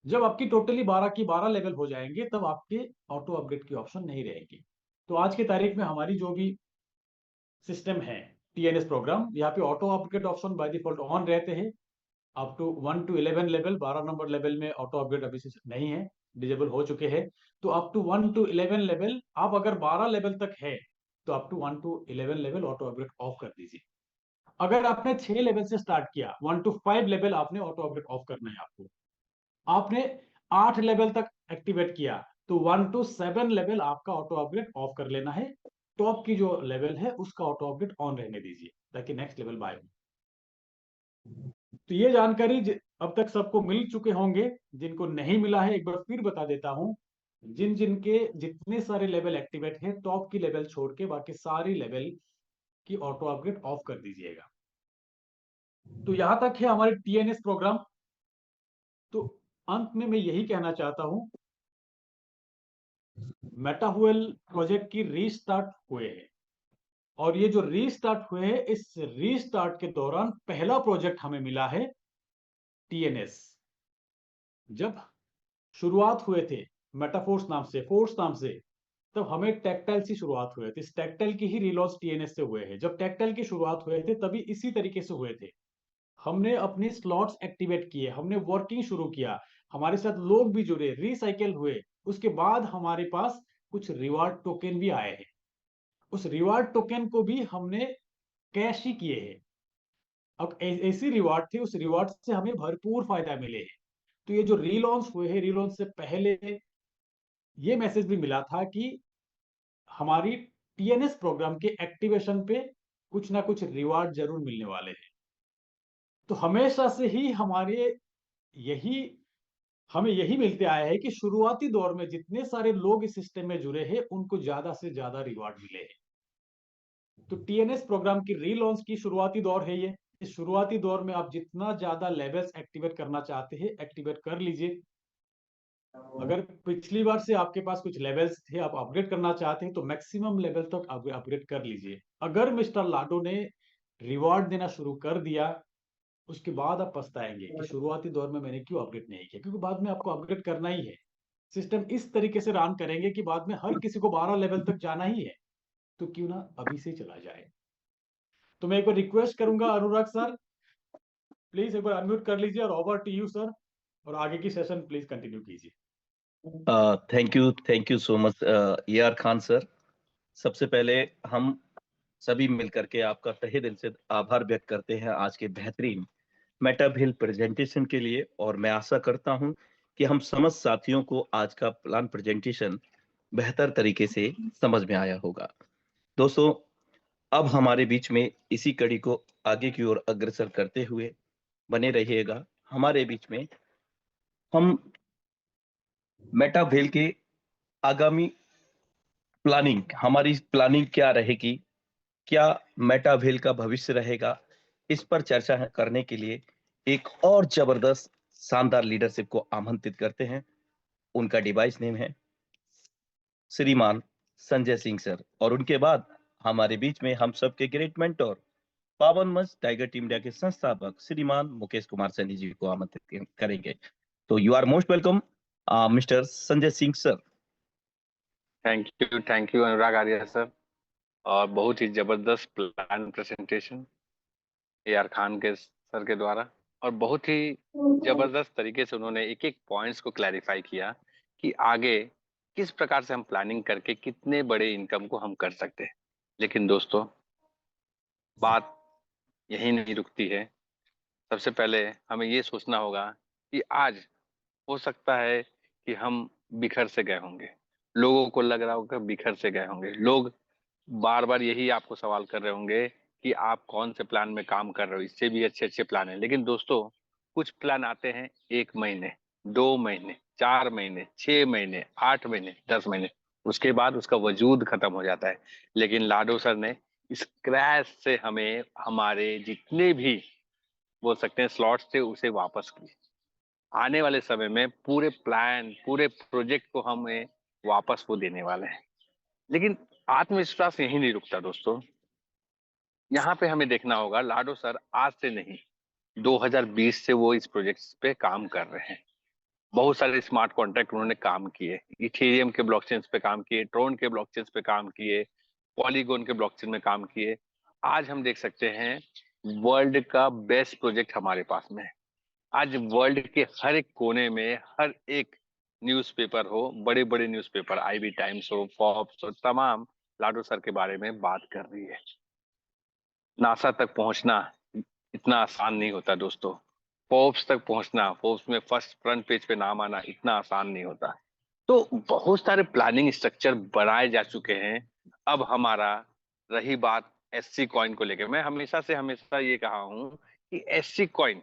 जब आपकी टोटली 12 की 12 लेवल हो जाएंगे, तब आपके ऑटो अपग्रेड की ऑप्शन नहीं रहेगी। तो आज की तारीख में हमारी जो भी सिस्टम है, टीएनएस प्रोग्राम, यहाँ पे auto upgrade option by default on रहते हैं। Up to 1 to 11 level, 12 number level में ऑटो अपग्रेड अभी से नहीं है, डिजेबल हो चुके हैं। तो अप टू 1 to 11 लेवल, आप अगर 12 लेवल तक है, तो up to 1 to 11 level auto upgrade off कर दीजिए। अगर आपने 6 लेवल से स्टार्ट किया, 1 to 5 लेवल आपने ऑटो अपग्रेड ऑफ करना है आपको। आपने 8 लेवल तक एक्टिवेट किया, तो 1 to 7 लेवल आपका ऑटो अपग्रेड ऑफ कर लेना है। टॉप की जो लेवल है उसका ऑटो अपग्रेड ऑन रहने दीजिए, ताकि नेक्स्ट लेवल बाय हो। तो ये जानकारी अब तक सबको मिल चुके होंगे। जिनको नहीं मिला है, एक बार फिर बता देता हूं। जिन जिनके जितने सारे लेवल एक्टिवेट है, टॉप की लेवल छोड़ के बाकी सारी लेवल की ऑटो अपग्रेड ऑफ कर दीजिएगा। तो यहां तक है हमारे टीएनएस प्रोग्राम। तो अंत में मैं यही कहना चाहता हूं, मेटाहुएल प्रोजेक्ट की रीस्टार्ट हुए हैं, और ये जो रीस्टार्ट हुए हैं, इस रीस्टार्ट के दौरान पहला प्रोजेक्ट हमें मिला है टीएनएस। जब शुरुआत हुए थे मेटाफोर्स नाम से, फोर्स नाम से, तब हमें टेक्टाइल से शुरुआत हुए थे। इस टेक्टाइल की ही रिलॉन्च टीएनएस से हुए हैं। जब टेक्टाइल की शुरुआत हुए थे, तभी इसी तरीके से हुए थे। हमने अपने स्लॉट्स एक्टिवेट किए, हमने वर्किंग शुरू किया, हमारे साथ लोग भी जुड़े, रिसाइकिल हुए। उसके बाद हमारे पास कुछ रिवार्ड टोकन भी आए हैं। उस रिवार्ड टोकन को भी हमने कैश ही किए हैं। अब ऐसी रिवार्ड थी, उस रिवार्ड से हमें भरपूर फायदा मिले है। तो ये जो रीलॉन्च हुए हैं, रीलॉन्च से पहले ये मैसेज भी मिला था कि हमारी टीएनएस प्रोग्राम के एक्टिवेशन पे कुछ ना कुछ रिवार्ड जरूर मिलने वाले हैं। तो हमेशा से ही यही हमें यही मिलते आया है कि शुरुआती दौर में जितने सारे लोग इस सिस्टम में जुड़े हैं, उनको ज्यादा से ज्यादा रिवॉर्ड मिले हैं। तो टीएनएस प्रोग्राम की रीलॉन्च की शुरुआती दौर है ये। इस शुरुआती दौर में आप जितना ज्यादा लेवल्स एक्टिवेट करना चाहते हैं, एक्टिवेट कर लीजिए। अगर पिछली बार से आपके पास कुछ लेवल्स थे, आप अपग्रेड करना चाहते हैं, तो मैक्सिमम लेवल तक अपग्रेड कर लीजिए। अगर मिस्टर लाडो ने रिवॉर्ड देना शुरू कर दिया, उसके बाद आप पछताएंगे कि शुरुआती दौर में मैंने क्यों अपग्रेड नहीं किया, क्योंकि बाद में आपको अपग्रेड करना ही है। सिस्टम इस तरीके से रन करेंगे कि बाद में हर किसी को 12 लेवल तक जाना ही है, तो क्यों ना अभी से चला जाए। तो मैं एक बार रिक्वेस्ट करूंगा अनुराग सर, प्लीज एक बार अनम्यूट कर लीजिए, और ओवर टू यू सर, और आगे की सेशन प्लीज कंटिन्यू कीजिए। Thank you so much A R Khan sir. सबसे पहले हम सभी मिलकर के आपका तहे दिल से आभार व्यक्त करते हैं आज के बेहतरीन मेटाभिल प्रेजेंटेशन के लिए, और मैं आशा करता हूं कि हम समस्त साथियों को आज का प्लान प्रेजेंटेशन बेहतर तरीके से समझ में आया होगा। दोस्तों, अब हमारे बीच में इसी कड़ी को आगे की ओर अग्रसर करते हुए बने रहिएगा हमारे बीच में। हम मेटावेल के आगामी प्लानिंग, हमारी प्लानिंग क्या रहेगी, क्या मेटावेल का भविष्य रहेगा, इस पर चर्चा करने के लिए एक और जबरदस्त शानदार लीडरशिप को आमंत्रित करते हैं। उनका डिवाइस नेम है श्रीमान संजय सिंह सर, और उनके बाद हमारे बीच में हम सबके ग्रेट मेंटोर पावन मंच टाइगर टीम इंडिया के संस्थापक श्रीमान मुकेश कुमार सैनी जी को आमंत्रित करेंगे। तो you are most welcome mister Sanjay Singh sir. Thank you Anurag Arya sir, और बहुत ही जबरदस्त plan presentation A R Khan के सर के द्वारा, और बहुत ही जबरदस्त तरीके से उन्होंने एक एक पॉइंट्स को क्लैरिफाई किया कि आगे किस प्रकार से हम प्लानिंग करके कितने बड़े इनकम को हम कर सकते हैं। लेकिन दोस्तों, बात यही नहीं रुकती है। सबसे पहले हमें ये सोचना होगा कि आज हो सकता है कि हम बिखर से गए होंगे, लोगों को लग रहा होगा बिखर से गए होंगे, लोग बार बार यही आपको सवाल कर रहे होंगे कि आप कौन से प्लान में काम कर रहे हो, इससे भी अच्छे अच्छे प्लान है। लेकिन दोस्तों, कुछ प्लान आते हैं 1 महीने, 2 महीने, 4 महीने, 6 महीने, 8 महीने, 10 महीने, उसके बाद उसका वजूद खत्म हो जाता है। लेकिन लाडो सर ने स्क्रैच से हमें हमारे जितने भी बोल सकते हैं स्लॉट्स थे उसे वापस किए। आने वाले समय में पूरे प्लान, पूरे प्रोजेक्ट को हमें वापस वो देने वाले हैं। लेकिन आत्मविश्वास यही नहीं रुकता दोस्तों। यहाँ पे हमें देखना होगा, लाडो सर आज से नहीं, 2020 से वो इस प्रोजेक्ट पे काम कर रहे हैं। बहुत सारे स्मार्ट कॉन्ट्रैक्ट उन्होंने काम किए, इथेरियम के ब्लॉकचेन पे काम किए, ट्रोन के ब्लॉकचेन पे काम किए, पॉलीगोन के ब्लॉकचेन में काम किए। आज हम देख सकते हैं वर्ल्ड का बेस्ट प्रोजेक्ट हमारे पास में है। आज वर्ल्ड के हर एक कोने में, हर एक न्यूज़पेपर हो, बड़े बड़े न्यूज़पेपर, आईबी टाइम्स हो, फॉर्ब्स हो, तमाम लाडो सर के बारे में बात कर रही है। नासा तक पहुंचना इतना आसान नहीं होता दोस्तों। फोर्ब्स तक पहुंचना, फोर्ब्स में फर्स्ट फ्रंट पेज पे नाम आना इतना आसान नहीं होता। तो बहुत सारे प्लानिंग स्ट्रक्चर बनाए जा चुके हैं। अब हमारा रही बात एससी कॉइन को लेकर, मैं हमेशा ये कहा हूं कि एससी कॉइन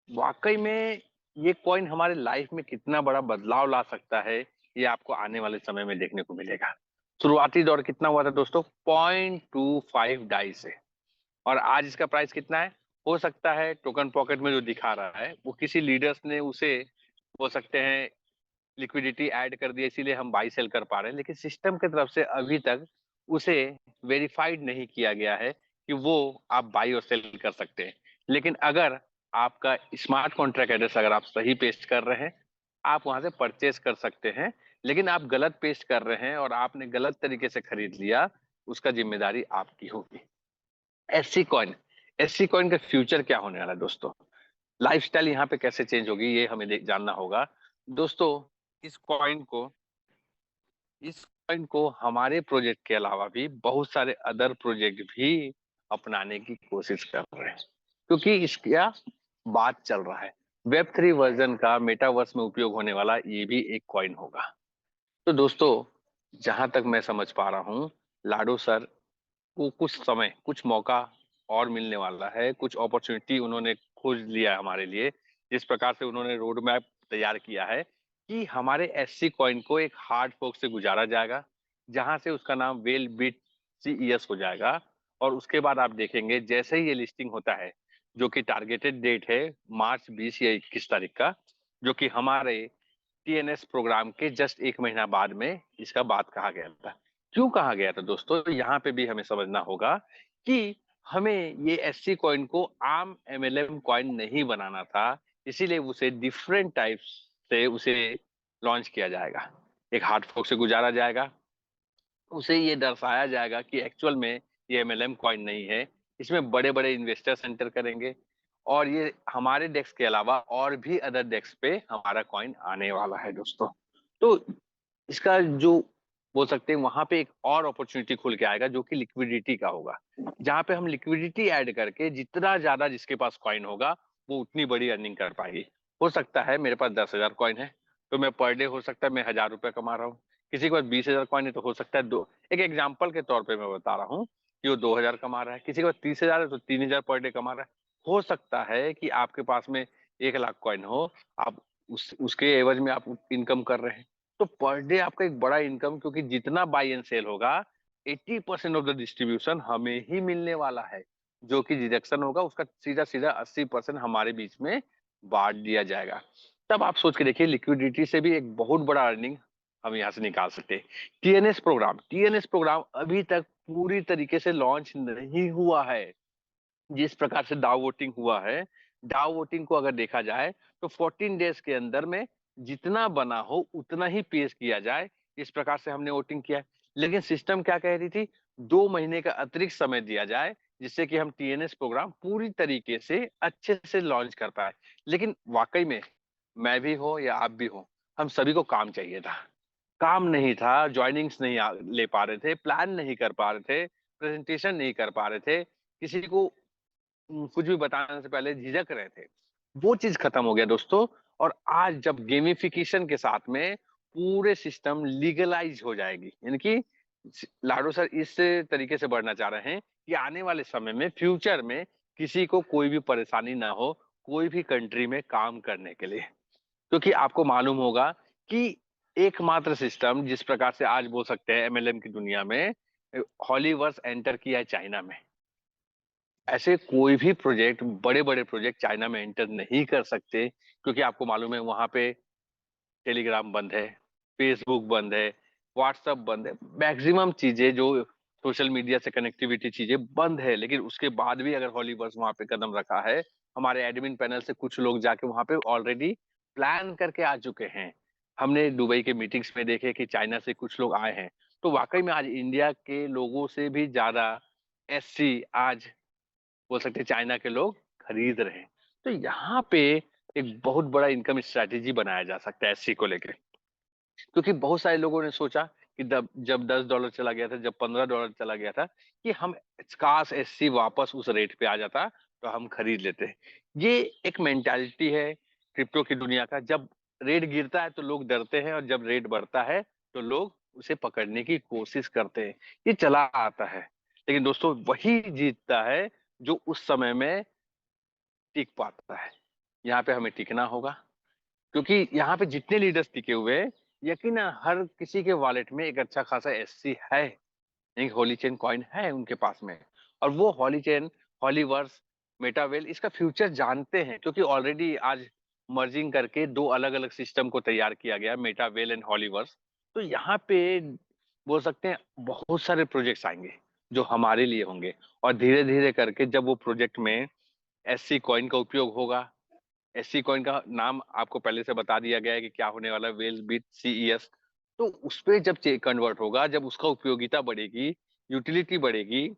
वाकई में, ये कॉइन हमारे लाइफ में कितना बड़ा बदलाव ला सकता है, ये आपको आने वाले समय में देखने को मिलेगा। शुरुआती दौर कितना हुआ था दोस्तों? 0.25 डाई से, और आज इसका प्राइस कितना है? हो सकता है टोकन पॉकेट में जो दिखा रहा है वो किसी लीडर्स ने उसे, हो सकते हैं लिक्विडिटी ऐड कर दिया, इसीलिए हम बाई सेल कर पा रहे हैं। लेकिन सिस्टम की तरफ से अभी तक उसे वेरीफाइड नहीं किया गया है कि वो आप बाई और सेल कर सकते हैं। लेकिन अगर आपका स्मार्ट कॉन्ट्रैक्ट एड्रेस अगर आप सही पेस्ट कर रहे हैं, आप वहां से परचेस कर सकते हैं। लेकिन आप गलत पेस्ट कर रहे हैं और आपने गलत तरीके से खरीद लिया, उसका जिम्मेदारी आपकी होगी। एससी कॉइन का फ्यूचर क्या होने वाला है दोस्तों? लाइफस्टाइल यहाँ पे कैसे चेंज होगी, ये हमें जानना होगा दोस्तों। इस कॉइन को हमारे प्रोजेक्ट के अलावा भी बहुत सारे अदर प्रोजेक्ट भी अपनाने की कोशिश कर रहे हैं, क्योंकि इसका बात चल रहा है। वेब3 वर्जन का मेटावर्स में उपयोग होने वाला ये भी एक कॉइन होगा। तो दोस्तों, जहां तक मैं समझ पा रहा हूँ, लाडो सर को कुछ समय, कुछ मौका और मिलने वाला है, कुछ अपॉर्चुनिटी उन्होंने खोज लिया है हमारे लिए। जिस प्रकार से उन्होंने रोड मैप तैयार किया है कि हमारे एससी कॉइन को एक हार्ड फोर्क से गुजारा जाएगा, जहां से उसका नाम वेल बिट CES हो जाएगा। और उसके बाद आप देखेंगे जैसे ही ये लिस्टिंग होता है, जो कि टारगेटेड डेट है मार्च 20 या 21 तारीख का, जो कि हमारे TNS प्रोग्राम के जस्ट 1 महीना बाद में इसका बात कहा गया था। क्यों कहा गया था दोस्तों, यहाँ पे भी हमें समझना होगा कि हमें ये SC कॉइन को आम MLM कॉइन नहीं बनाना था, इसीलिए उसे डिफरेंट टाइप्स से उसे लॉन्च किया जाएगा। एक हार्ड फोर्क से गुजारा जाएगा, उसे ये दर्शाया जाएगा कि एक्चुअल में ये MLM कॉइन नहीं है, इसमें बड़े बड़े इन्वेस्टर्स एंटर करेंगे और ये हमारे डेस्क के अलावा और भी अदर डेस्क पे हमारा कॉइन आने वाला है दोस्तों। तो इसका जो बोल सकते हैं वहां पे एक और अपॉर्चुनिटी खुल के आएगा, जो कि लिक्विडिटी का होगा, जहां पे हम लिक्विडिटी ऐड करके जितना ज्यादा जिसके पास कॉइन होगा वो उतनी बड़ी अर्निंग कर पाएगी। हो सकता है मेरे पास 10,000 कॉइन है, तो मैं पर डे हो सकता है मैं 1,000 रुपए कमा रहा हूँ। किसी के पास 20,000 कॉइन है तो हो सकता है दो, एक एग्जाम्पल के तौर पर मैं बता रहा हूँ कि वो 2,000 कमा रहा है। किसी के पास 30,000 है तो 3,000 पर डे कमा रहा है। हो सकता है कि आपके पास में 1,00,000 कॉइन हो, आप उसके एवज में आप इनकम कर रहे हैं, तो पर डे आपका एक बड़ा इनकम, क्योंकि जितना बाई एंड सेल होगा 80% ऑफ द डिस्ट्रीब्यूशन हमें ही मिलने वाला है, जो कि डिडक्शन होगा उसका सीधा सीधा 80% हमारे बीच में बांट दिया जाएगा। तब आप सोच के देखिए, लिक्विडिटी से भी एक बहुत बड़ा अर्निंग हम यहाँ से निकाल सकते हैं। टीएनएस प्रोग्राम अभी तक पूरी तरीके से लॉन्च नहीं हुआ है। जिस प्रकार से डाउ वोटिंग हुआ है, डाउ वोटिंग को अगर देखा जाए तो 14 डेज के अंदर में जितना बना हो उतना ही पेश किया जाए, इस प्रकार से हमने वोटिंग किया है। लेकिन सिस्टम क्या कह रही थी, 2 महीने का अतिरिक्त समय दिया जाए, जिससे कि हम TNS प्रोग्राम पूरी तरीके से अच्छे से लॉन्च कर पाए। लेकिन वाकई में मैं भी हो या आप भी हो, हम सभी को काम चाहिए था। काम नहीं था, ज्वाइनिंग्स नहीं ले पा रहे थे, प्लान नहीं कर पा रहे थे, प्रेजेंटेशन नहीं कर पा रहे थे, किसी को कुछ भी बताने से पहले झिझक रहे थे। वो चीज खत्म हो गया दोस्तों। और आज जब गेमिफिकेशन के साथ में पूरे सिस्टम लीगलाइज हो जाएगी, यानी कि लाडो सर इस तरीके से बढ़ना चाह रहे हैं कि आने वाले समय में, फ्यूचर में किसी को कोई भी परेशानी ना हो कोई भी कंट्री में काम करने के लिए। क्योंकि आपको मालूम होगा कि एकमात्र सिस्टम जिस प्रकार से आज बोल सकते हैं MLM की दुनिया में हॉलीवर्स एंटर किया है चाइना में, ऐसे कोई भी प्रोजेक्ट, बड़े बड़े प्रोजेक्ट चाइना में एंटर नहीं कर सकते, क्योंकि आपको मालूम है वहां पे टेलीग्राम बंद है, फेसबुक बंद है, व्हाट्सएप बंद है, मैक्सिमम चीजें जो सोशल मीडिया से कनेक्टिविटी चीजें बंद है। लेकिन उसके बाद भी अगर हॉलीवर्स वहां पे कदम रखा है, हमारे एडमिन पैनल से कुछ लोग जाके वहां पे ऑलरेडी प्लान करके आ चुके हैं। हमने दुबई के मीटिंग्स में देखे कि चाइना से कुछ लोग आए हैं। तो वाकई में आज इंडिया के लोगों से भी ज्यादा SC आज बोल सकते हैं चाइना के लोग खरीद रहे हैं। तो यहाँ पे एक बहुत बड़ा इनकम स्ट्रैटेजी बनाया जा सकता है SC को लेकर। क्योंकि बहुत सारे लोगों ने सोचा कि जब $10 चला गया था, जब $15 चला गया था, कि हम काश SC वापस उस रेट पे आ जाता तो हम खरीद लेते। ये एक मेंटालिटी है क्रिप्टो की दुनिया का। जब रेट गिरता है तो लोग डरते हैं, और जब रेट बढ़ता है तो लोग उसे पकड़ने की कोशिश करते हैं। ये चला आता है, लेकिन दोस्तों वही जीतता है जो उस समय में टिक पाता है। यहाँ पे हमें टिकना होगा, क्योंकि यहाँ पे जितने लीडर्स टिके हुए हैं, यकीनन हर किसी के वॉलेट में एक अच्छा खासा SC है, एक होली चेन कॉइन है उनके पास में। और वो होली चेन, हॉलीवर्स, मेटावेल इसका फ्यूचर जानते हैं, क्योंकि ऑलरेडी आज मर्जिंग करके 2 अलग अलग सिस्टम को तैयार किया गया, मेटावेल एंड हॉलीवर्स। तो यहाँ पे बोल सकते हैं बहुत सारे प्रोजेक्ट्स आएंगे जो हमारे लिए होंगे, और धीरे धीरे करके जब वो प्रोजेक्ट में SC कॉइन का उपयोग होगा, SC कॉइन का नाम आपको पहले से बता दिया गया है कि क्या होने वाला है, वेल बिट CES। तो उस पे जब कन्वर्ट होगा, जब उसका उपयोगिता बढ़ेगी, यूटिलिटी बढ़ेगी,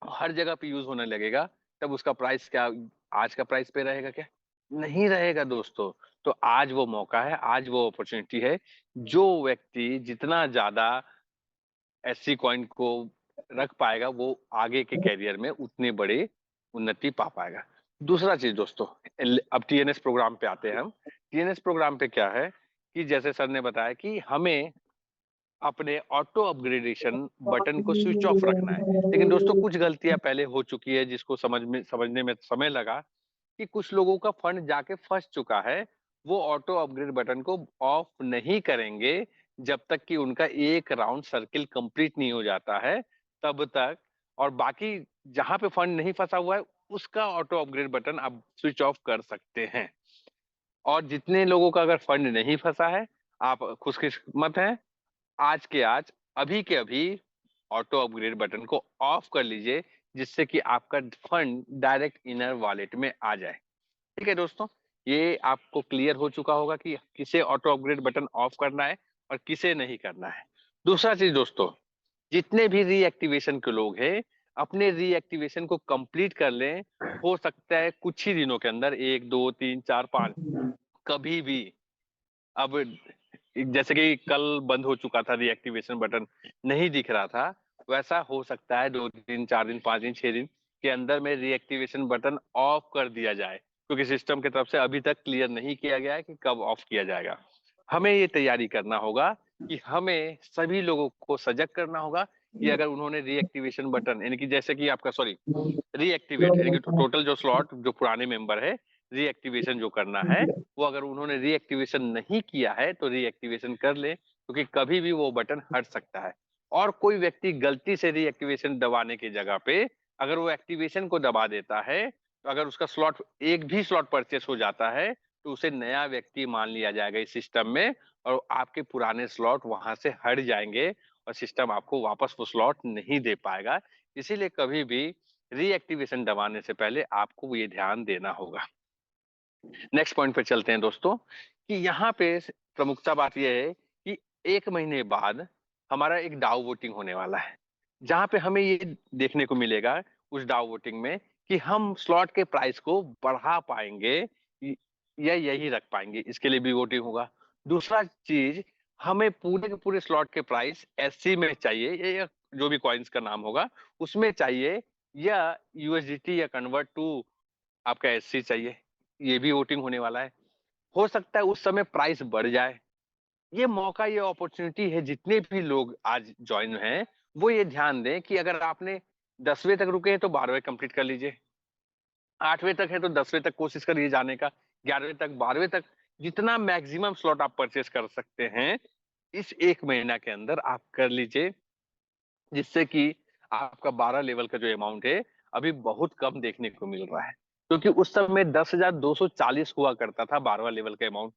हर जगह पे यूज होने लगेगा, तब उसका प्राइस क्या आज का प्राइस पे रहेगा क्या? नहीं रहेगा दोस्तों। तो आज वो मौका है, आज वो अपॉर्चुनिटी है। जो व्यक्ति जितना ज्यादा SC कॉइन को रख पाएगा, वो आगे के कैरियर में उतने बड़े उन्नति पा पाएगा। दूसरा चीज दोस्तों, अब TNS प्रोग्राम पे आते हैं हम। TNS प्रोग्राम पे क्या है कि जैसे सर ने बताया कि हमें अपने ऑटो अपग्रेडेशन बटन को स्विच ऑफ रखना है। लेकिन दोस्तों कुछ गलतियां पहले हो चुकी है जिसको समझने में समय लगा कि कुछ लोगों का फंड जाके फंस चुका है। वो ऑटो अपग्रेड बटन को ऑफ नहीं करेंगे जब तक कि उनका एक राउंड सर्किल कंप्लीट नहीं हो जाता है तब तक। और बाकी जहां पे फंड नहीं फंसा हुआ है उसका ऑटो अपग्रेड बटन आप स्विच ऑफ कर सकते हैं। और जितने लोगों का अगर फंड नहीं फंसा है आप खुशकिस्मत हैं, आज के आज अभी के अभी ऑटो अपग्रेड बटन को ऑफ कर लीजिए जिससे कि आपका फंड डायरेक्ट इनर वॉलेट में आ जाए। ठीक है दोस्तों, ये आपको क्लियर हो चुका होगा कि किसे ऑटो अपग्रेड बटन ऑफ करना है और किसे नहीं करना है। दूसरा चीज दोस्तों, जितने भी रीएक्टिवेशन के लोग हैं अपने रीएक्टिवेशन को कंप्लीट कर लें। हो सकता है कुछ ही दिनों के अंदर 1 2 3 4 5 कभी भी। अब जैसे कि कल बंद हो चुका था रीएक्टिवेशन बटन, नहीं दिख रहा था, वैसा हो सकता है 2 दिन 4 दिन 5 दिन 6 दिन के अंदर में रीएक्टिवेशन बटन ऑफ कर दिया जाए, क्योंकि सिस्टम की तरफ से अभी तक क्लियर नहीं किया गया है कि कब ऑफ किया जाएगा। हमें ये तैयारी करना होगा कि हमें सभी लोगों को सजग करना होगा कि अगर उन्होंने रीएक्टिवेशन बटन यानी कि जैसे कि आपका रीएक्टिवेट यानी कि टोटल जो स्लॉट जो पुराने मेंबर है रीएक्टिवेशन जो करना है वो अगर उन्होंने रीएक्टिवेशन नहीं किया है तो रीएक्टिवेशन कर ले, क्योंकि कभी भी वो बटन हट सकता है। और कोई व्यक्ति गलती से रीएक्टिवेशन दबाने की जगह पे अगर वो एक्टिवेशन को दबा देता है तो अगर उसका स्लॉट एक भी स्लॉट परचेस हो जाता है तो उसे नया व्यक्ति मान लिया जाएगा इस सिस्टम में और आपके पुराने स्लॉट वहां से हट जाएंगे और सिस्टम आपको वापस वो स्लॉट नहीं दे पाएगा। इसीलिए कभी भी रीएक्टिवेशन दबाने से पहले आपको ये ध्यान देना होगा। नेक्स्ट पॉइंट पे चलते हैं दोस्तों कि यहाँ पे प्रमुखता बात यह है कि 1 महीने बाद हमारा एक डाउ वोटिंग होने वाला है, जहां पे हमें ये देखने को मिलेगा उस डाउ वोटिंग में कि हम स्लॉट के प्राइस को बढ़ा पाएंगे या यही रख पाएंगे, इसके लिए भी वोटिंग होगा। दूसरा चीज, हमें पूरे के पूरे स्लॉट के प्राइस एससी में चाहिए या जो भी कॉइन्स का नाम होगा उसमें चाहिए या यूएसडीटी या कन्वर्ट टू आपका एससी चाहिए, ये भी वोटिंग होने वाला है। हो सकता है उस समय प्राइस बढ़ जाए। ये मौका ये अपॉर्चुनिटी है, जितने भी लोग आज ज्वाइन हैं वो ये ध्यान दें कि अगर आपने 10वें तक रुके हैं तो 12वें कंप्लीट कर लीजिए, 8वें तक है तो 10वें तक कोशिश करिए जाने का, 11वें तक 12वें तक जितना मैक्सिमम स्लॉट आप परचेस कर सकते हैं इस 1 महीना के अंदर आप कर लीजिए, जिससे कि आपका 12 लेवल का जो अमाउंट है अभी बहुत कम देखने को मिल रहा है, क्योंकि उस समय 10,240 हुआ करता था 12वां लेवल का अमाउंट।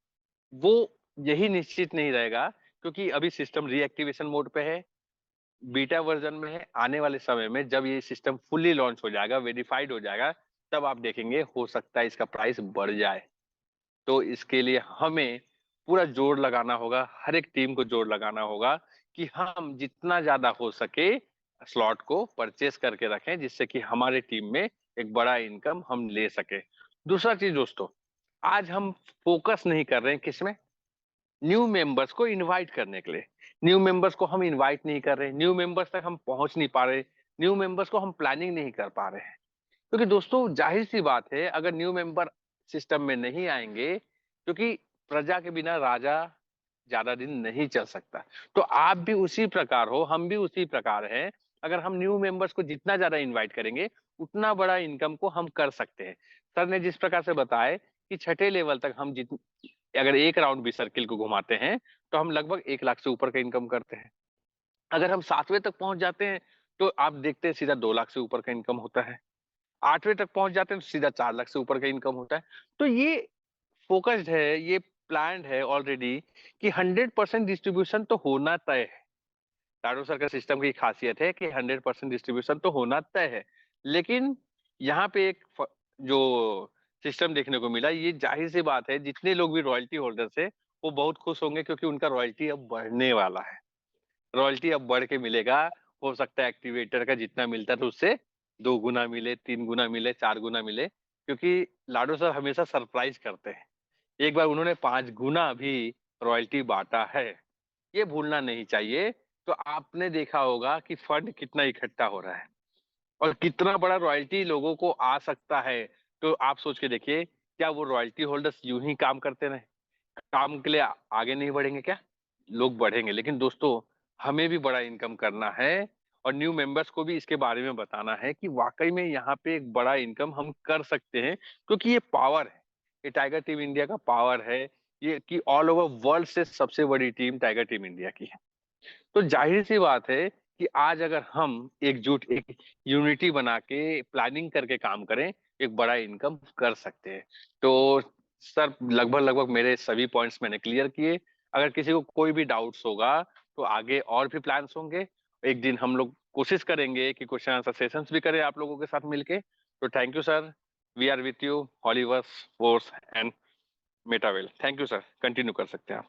वो यही निश्चित नहीं रहेगा क्योंकि अभी सिस्टम रीएक्टिवेशन मोड पे है, बीटा वर्जन में है। आने वाले समय में जब ये सिस्टम फुल्ली लॉन्च हो जाएगा, वेरीफाइड हो जाएगा, तब आप देखेंगे हो सकता है इसका प्राइस बढ़ जाए। तो इसके लिए हमें पूरा जोर लगाना होगा, हर एक टीम को जोर लगाना होगा कि हम जितना ज्यादा हो सके स्लॉट को परचेस करके रखें, जिससे कि हमारे टीम में एक बड़ा इनकम हम ले सके। दूसरा चीज दोस्तों, आज हम फोकस नहीं कर रहे हैं किसमें, न्यू मेंबर्स को इनवाइट करने के लिए। न्यू मेंबर्स को हम इनवाइट नहीं कर रहे, न्यू मेंबर्स तक हम पहुंच नहीं पा रहे, न्यू मेंबर्स को हम प्लानिंग नहीं कर पा रहे हैं, क्योंकि दोस्तों जाहिर सी बात है अगर न्यू मेंबर सिस्टम में नहीं आएंगे, क्योंकि प्रजा के बिना राजा ज्यादा दिन नहीं चल सकता। तो आप भी उसी प्रकार हो, हम भी उसी प्रकार हैं। अगर हम न्यू मेंबर्स को जितना ज्यादा इनवाइट करेंगे उतना बड़ा इनकम को हम कर सकते हैं। सर ने जिस प्रकार से बताया कि छठे लेवल तक हम अगर एक राउंड भी सर्किल को घुमाते हैं तो हम लगभग 1 लाख से ऊपर का इनकम करते हैं। अगर हम 7वें तक पहुंच जाते हैं तो आप देखते हैं सीधा 2 लाख से ऊपर का इनकम होता है। 8वें तक पहुंच जाते हैं तो सीधा 4 लाख से ऊपर का इनकम होता है। तो ये फोकस्ड है, ये प्लान्ड है ऑलरेडी कि 100% डिस्ट्रीब्यूशन तो होना तय है। लाडो सर का सिस्टम की खासियत है कि 100% डिस्ट्रीब्यूशन तो होना तय है, लेकिन यहाँ पे एक जो सिस्टम देखने को मिला, ये जाहिर सी बात है जितने लोग भी रॉयल्टी होल्डर्स है वो बहुत खुश होंगे, क्योंकि उनका रॉयल्टी अब बढ़ने वाला है। रॉयल्टी अब बढ़ के मिलेगा। हो सकता है एक्टिवेटर का जितना मिलता था उससे 2 गुना मिले, 3 गुना मिले, 4 गुना मिले, क्योंकि लाडो सर हमेशा सरप्राइज करते हैं। एक बार उन्होंने 5 गुना भी रॉयल्टी बांटा है, ये भूलना नहीं चाहिए। तो आपने देखा होगा कि फंड कितना इकट्ठा हो रहा है और कितना बड़ा रॉयल्टी लोगों को आ सकता है। तो आप सोच के देखिए, क्या वो रॉयल्टी होल्डर्स यूं ही काम करते रहे, काम के लिए आगे नहीं बढ़ेंगे क्या? लोग बढ़ेंगे। लेकिन दोस्तों हमें भी बड़ा इनकम करना है और न्यू मेंबर्स को भी इसके बारे में बताना है कि वाकई में यहाँ पे एक बड़ा इनकम हम कर सकते हैं, क्योंकि ये पावर है, ये टाइगर टीम इंडिया का पावर है, ये कि ऑल ओवर वर्ल्ड से सबसे बड़ी टीम टाइगर टीम इंडिया की है। तो जाहिर सी बात है कि आज अगर हम एकजुट, एक यूनिटी बना के प्लानिंग करके काम करें, एक बड़ा इनकम कर सकते हैं। तो सर लगभग लगभग मेरे सभी पॉइंट्स मैंने क्लियर किए। अगर किसी को कोई भी डाउट्स होगा तो आगे और भी प्लान्स होंगे। एक दिन हम लोग कोशिश करेंगे कि क्वेश्चन आंसर सेशंस भी करें आप लोगों के साथ मिलके। तो thank you sir, we are with you, हॉलीवर्स, फोर्स एंड मेटावेल। थैंक यू सर, कंटिन्यू कर सकते हैं आप।